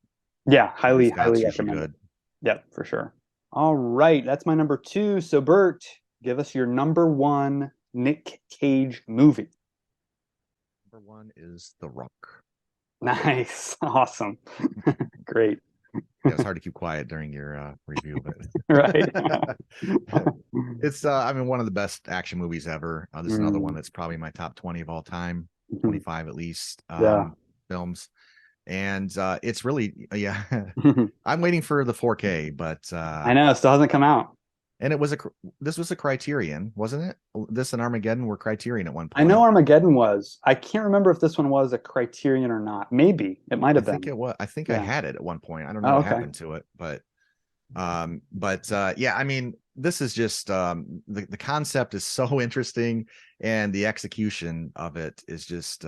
Yeah, Ridley highly, highly Scott's usually recommend it. good. Yep, for sure. All right, that's my number two. So, Bert, give us your number one Nick Cage movie. Number one is The Rock. Nice. Awesome. Great. Yeah, it's hard to keep quiet during your review, Right. but it's I mean one of the best action movies ever. This is another one Mm, that's probably my top 20 of all time, mhm. 25 at least, Yeah. films. And it's really yeah. I'm waiting for the 4K, but I know, it still hasn't come out. And this was a Criterion, wasn't it? This and Armageddon were Criterion at one I know point. Armageddon was. I can't remember if this one was a Criterion or not. Maybe it might I have think been. it was. I think I Yeah. had it at one point. I don't know Oh, what okay. happened to it, but yeah, I mean, this is just the concept is so interesting, and the execution of it is just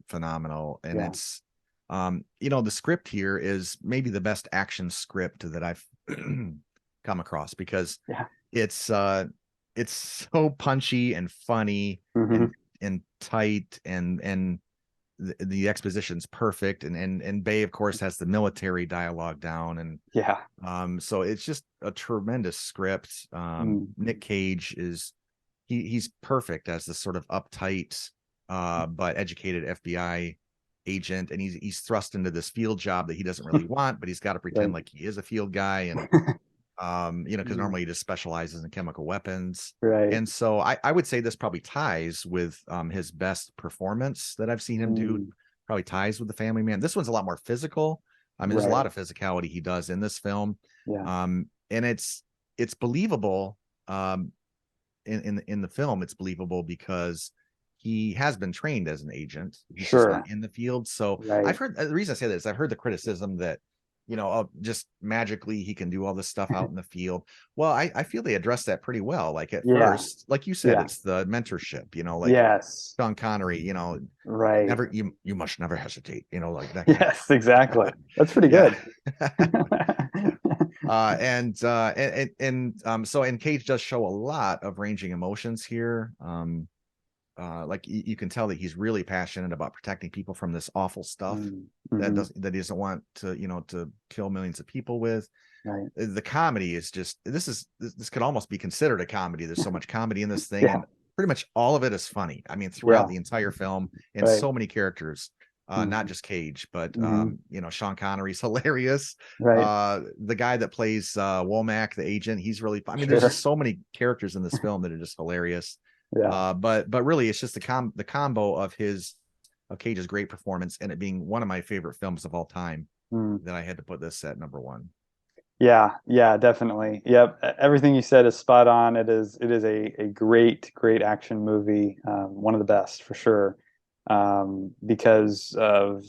phenomenal. And Yeah. it's the script here is maybe the best action script that I've come across, because Yeah. it's uh it's so punchy and funny Hmm. and tight, and the exposition's perfect, and Bay of course has the military dialogue down, and Yeah. so it's just a tremendous script. Mm. Nic Cage is he's perfect as this sort of uptight but educated FBI agent, and he's thrust into this field job that he doesn't really want, but he's got to pretend Right. like he is a field guy. And because Mm. normally he just specializes in chemical weapons. Right. And so I would say this probably ties with his best performance that I've seen him do. Mm. Probably ties with The Family Man. This one's a lot more physical. I mean, there's a Right. lot of physicality he does in this film, Yeah. and it's believable. In the film, it's believable because he has been trained as an agent. He's just not Sure. in the field. So I've Right. heard the reason I say this. I've heard the criticism that oh, just magically he can do all this stuff out in the field. Well, I feel they addressed that pretty well. Like at Yeah. first, like you said, Yeah. it's the mentorship. Like Yes. Sean Connery. Right. Never you must never hesitate. Like that kind Yes, exactly. That's pretty of. good. Yeah. So and Cage does show a lot of ranging emotions here. Like you can tell that he's really passionate about protecting people from this awful stuff Mm-hmm. that he doesn't want to kill millions of people with. Right. The comedy is just this could almost be considered a comedy. There's so much comedy in this thing, Yeah. and pretty much all of it is funny. I mean, Yeah. throughout the entire film, and Right. so many characters. Not Mm-hmm. just Cage, but Mm-hmm. Sean Connery's hilarious. Right. The guy that plays Womack, the agent, he's really. I mean, there's Sure. just so many characters in this film that are just hilarious. Yeah. But really, it's just the combo of Cage's great performance and it being one of my favorite films of all time Mm. that I had to put this at number one. Yeah, yeah, definitely. Yep. Everything you said is spot on. It is a great action movie. One of the best for sure. Because of,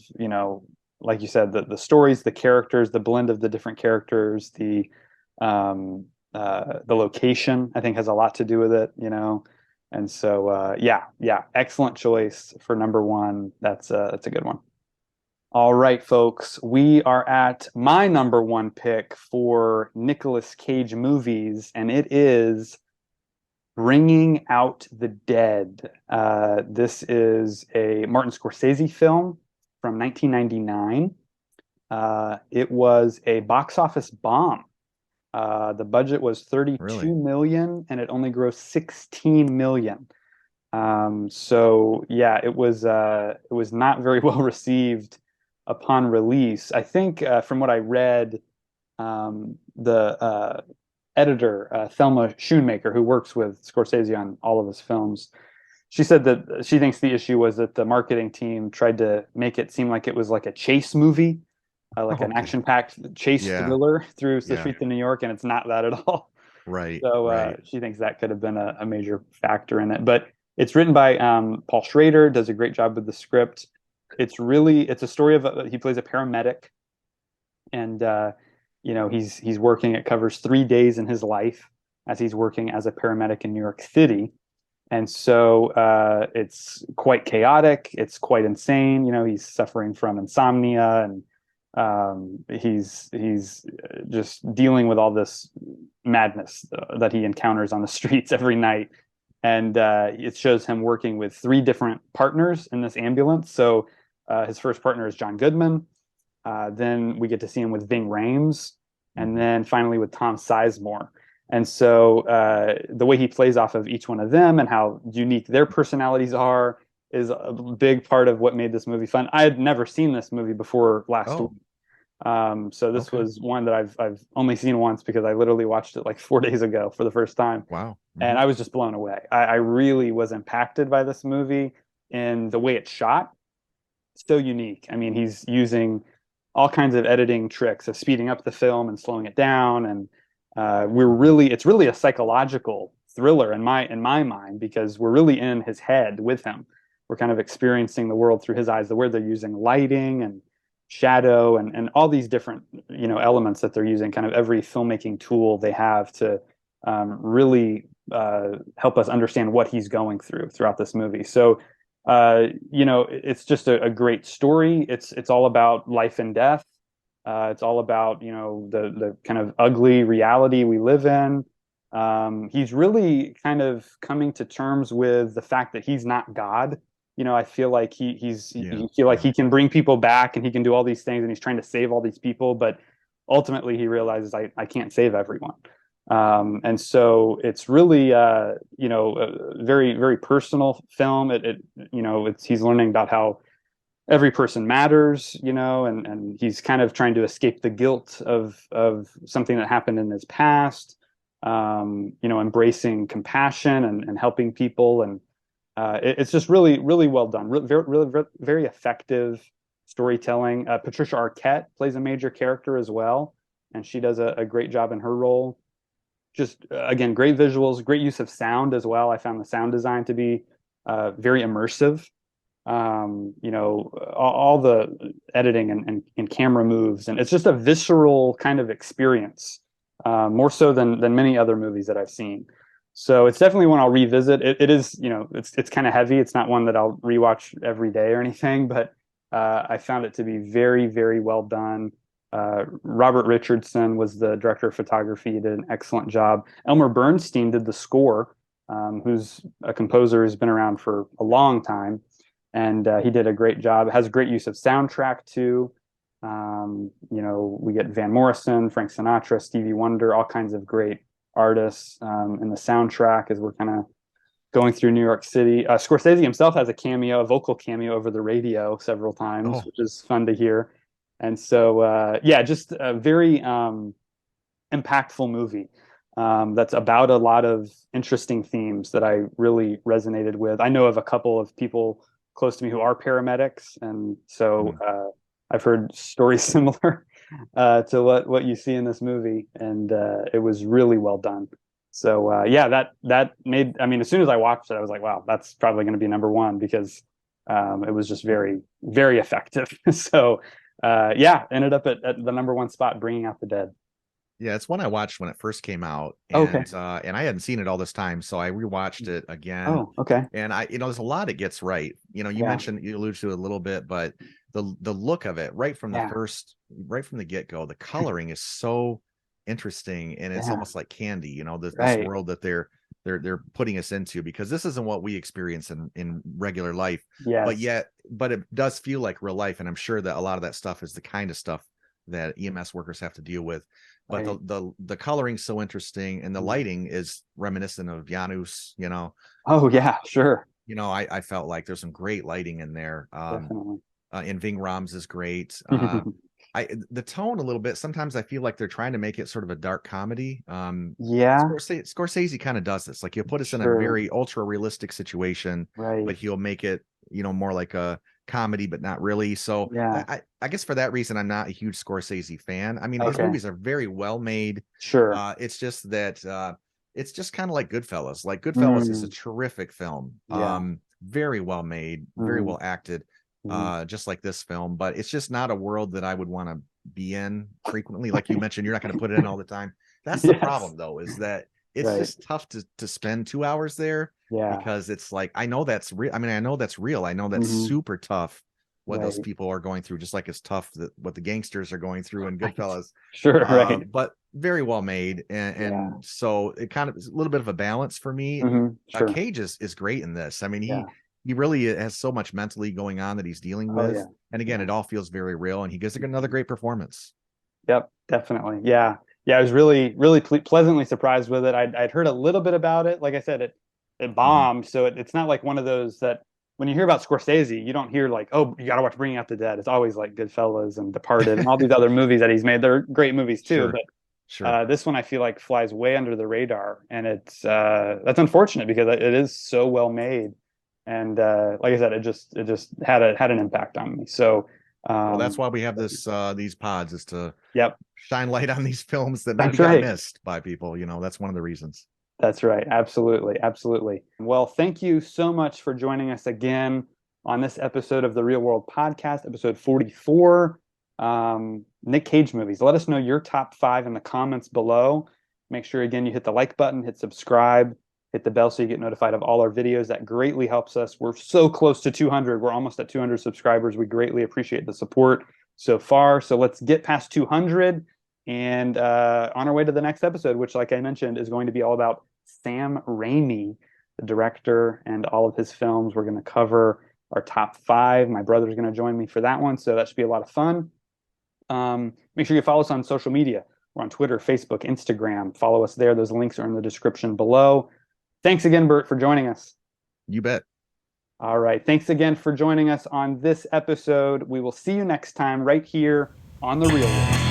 like you said, the stories, the characters, the blend of the different characters, the location, I think has a lot to do with it. And so yeah, excellent choice for number one. That's a good one. All right, folks, we are at my number one pick for Nicolas Cage movies, and it is Bringing Out the Dead. This is a Martin Scorsese film from 1999. It was a box office bomb. The budget was 32 Really? million, and it only grossed 16 million. So yeah, it was not very well received upon release. I think from what I read, the editor Thelma Schoonmaker, who works with Scorsese on all of his films, she said that she thinks the issue was that the marketing team tried to make it seem like it was like a chase movie, like an Okay. action-packed chase Yeah. thriller through the Yeah. streets of New York, and it's not that at all. Right. So Right. she thinks that could have been a major factor in it. But it's written by Paul Schrader, does a great job with the script. It's a story of he plays a paramedic, and he's working. It covers 3 days in his life as he's working as a paramedic in New York City, and so it's quite chaotic. It's quite insane. He's suffering from insomnia, and he's just dealing with all this madness that he encounters on the streets every night. And it shows him working with three different partners in this ambulance. So his first partner is John Goodman. Then we get to see him with Ving Rhames, and Mhm. then finally with Tom Sizemore. And so the way he plays off of each one of them and how unique their personalities are is a big part of what made this movie fun. I had never seen this movie before last week. Oh, So this okay. was one that I've only seen once because I literally watched it like 4 days ago for the first time, Wow. and Hmm. I was just blown away. I really was impacted by this movie in the way it's shot. So unique. I mean, he's using all kinds of editing tricks of speeding up the film and slowing it down, and It's really a psychological thriller in my mind, because we're really in his head with him. We're kind of experiencing the world through his eyes, the way they're using lighting and shadow and all these different, elements that they're using, kind of every filmmaking tool they have to really help us understand what he's going through throughout this movie. So, it's just a great story. It's all about life and death. It's all about, the kind of ugly reality we live in. He's really kind of coming to terms with the fact that he's not God. I feel like Yeah, you feel like yeah. he can bring people back and he can do all these things and he's trying to save all these people, but ultimately he realizes I can't save everyone. And so it's really, a very, very personal film. He's learning about how every person matters, and he's kind of trying to escape the guilt of something that happened in his past, embracing compassion and helping people. And it's just really, really well done. Really, very effective storytelling. Patricia Arquette plays a major character as well, and she does a great job in her role. Just again, great visuals, great use of sound as well. I found the sound design to be very immersive. All the editing and camera moves, and it's just a visceral kind of experience, more so than many other movies that I've seen. So it's definitely one I'll revisit. It is, it's kind of heavy. It's not one that I'll rewatch every day or anything, but I found it to be very, very well done. Robert Richardson was the director of photography. He did an excellent job. Elmer Bernstein did the score, who's a composer who's been around for a long time, and he did a great job. It has great use of soundtrack too. We get Van Morrison, Frank Sinatra, Stevie Wonder, all kinds of great artists in the soundtrack as we're kind of going through New York City. Scorsese himself has a vocal cameo over the radio several times, Oh, which is fun to hear. And so, yeah, just a very impactful movie that's about a lot of interesting themes that I really resonated with. I know of a couple of people close to me who are paramedics, and so mm. I've heard stories similar to what you see in this movie, and it was really well done. So yeah, that made. I mean, as soon as I watched it, I was like, wow, that's probably going to be number one, because it was just very, very effective. So yeah, ended up at the number one spot, Bringing Out the Dead. Yeah, it's one I watched when it first came out, Okay. and I hadn't seen it all this time, so I rewatched it again. Oh, okay. And there's a lot it gets right. You Yeah. mentioned, you alluded to it a little bit, but the look of it Yeah. right from the get-go, the coloring is so interesting, and it's Yeah. almost like candy, this Right. world that they're putting us into, because this isn't what we experience in regular life, Yes. but it does feel like real life, and I'm sure that a lot of that stuff is the kind of stuff that EMS workers have to deal with. But Right. the coloring's so interesting, and the Mhm. lighting is reminiscent of Janus. Oh yeah, sure. I felt like there's some great lighting in there. Definitely. And Ving Rhames is great. The tone a little bit. Sometimes I feel like they're trying to make it sort of a dark comedy. Yeah, Scorsese kind of does this. Like, he'll put us in a sure. very ultra realistic situation, Right. but he'll make it, more like a comedy, but not really. So Yeah. I guess for that reason, I'm not a huge Scorsese fan. I mean, his Okay. movies are very well made. Sure. It's just that it's just kind of like Goodfellas. Like, Goodfellas is a Mm, terrific film. yeah. Very well made, very Mm, well acted, mm. just like this film. But it's just not a world that I would want to be in frequently. Like you mentioned, you're not going to put it in all the time. That's the Yes. problem, though, is that it's Right. just tough to spend 2 hours there, Yeah. because it's like, I know that's real. I mean, I know that's real. I know that's Hmm. super tough what those Right. people are going through, just like it's tough that what the gangsters are going through in Right. Goodfellas. Sure. Right. But very well made, Yeah. and so it kind of is a little bit of a balance for me. Sure. Cage is great in this. I mean, Yeah. he really has so much mentally going on that he's dealing Oh yeah. with, and again, Yeah. it all feels very real, and he gives another great performance. Yep. Definitely. Yeah. Yeah. I was really, really pleasantly surprised with it. I'd heard a little bit about it. Like I said, it Mhm. bombed, so it's not like one of those that when you hear about Scorsese, you don't hear like, oh, you got to watch Bringing Out the Dead. It's always like Goodfellas and Departed and all these other movies that he's made. They're great movies too, Sure, but sure. this one I feel like flies way under the radar, and it's that's unfortunate because it is so well made, and like I said, it just had an impact on me. So Well, that's Um, why we have these pods, is to yep, shine light on these films that maybe that's got right. missed by people. That's one of the reasons. That's right. Absolutely. Absolutely. Well, thank you so much for joining us again on this episode of the Real World Podcast, episode 44. Nic Cage movies. Let us know your top five in the comments below. Make sure, again, you hit the like button, hit subscribe, hit the bell so you get notified of all our videos. That greatly helps us. We're so close to 200. We're almost at 200 subscribers. We greatly appreciate the support so far. So let's get past 200 and on our way to the next episode, which, like I mentioned, is going to be all about Sam Raimi, the director, and all of his films. We're going to cover our top five. My brother's going to join me for that one, so that should be a lot of fun. Make sure you follow us on social media. We're on Twitter, Facebook, Instagram. Follow us there. Those links are in the description below. Thanks again, Bert, for joining us. You bet. All right. Thanks again for joining us on this episode. We will see you next time right here on The Real World.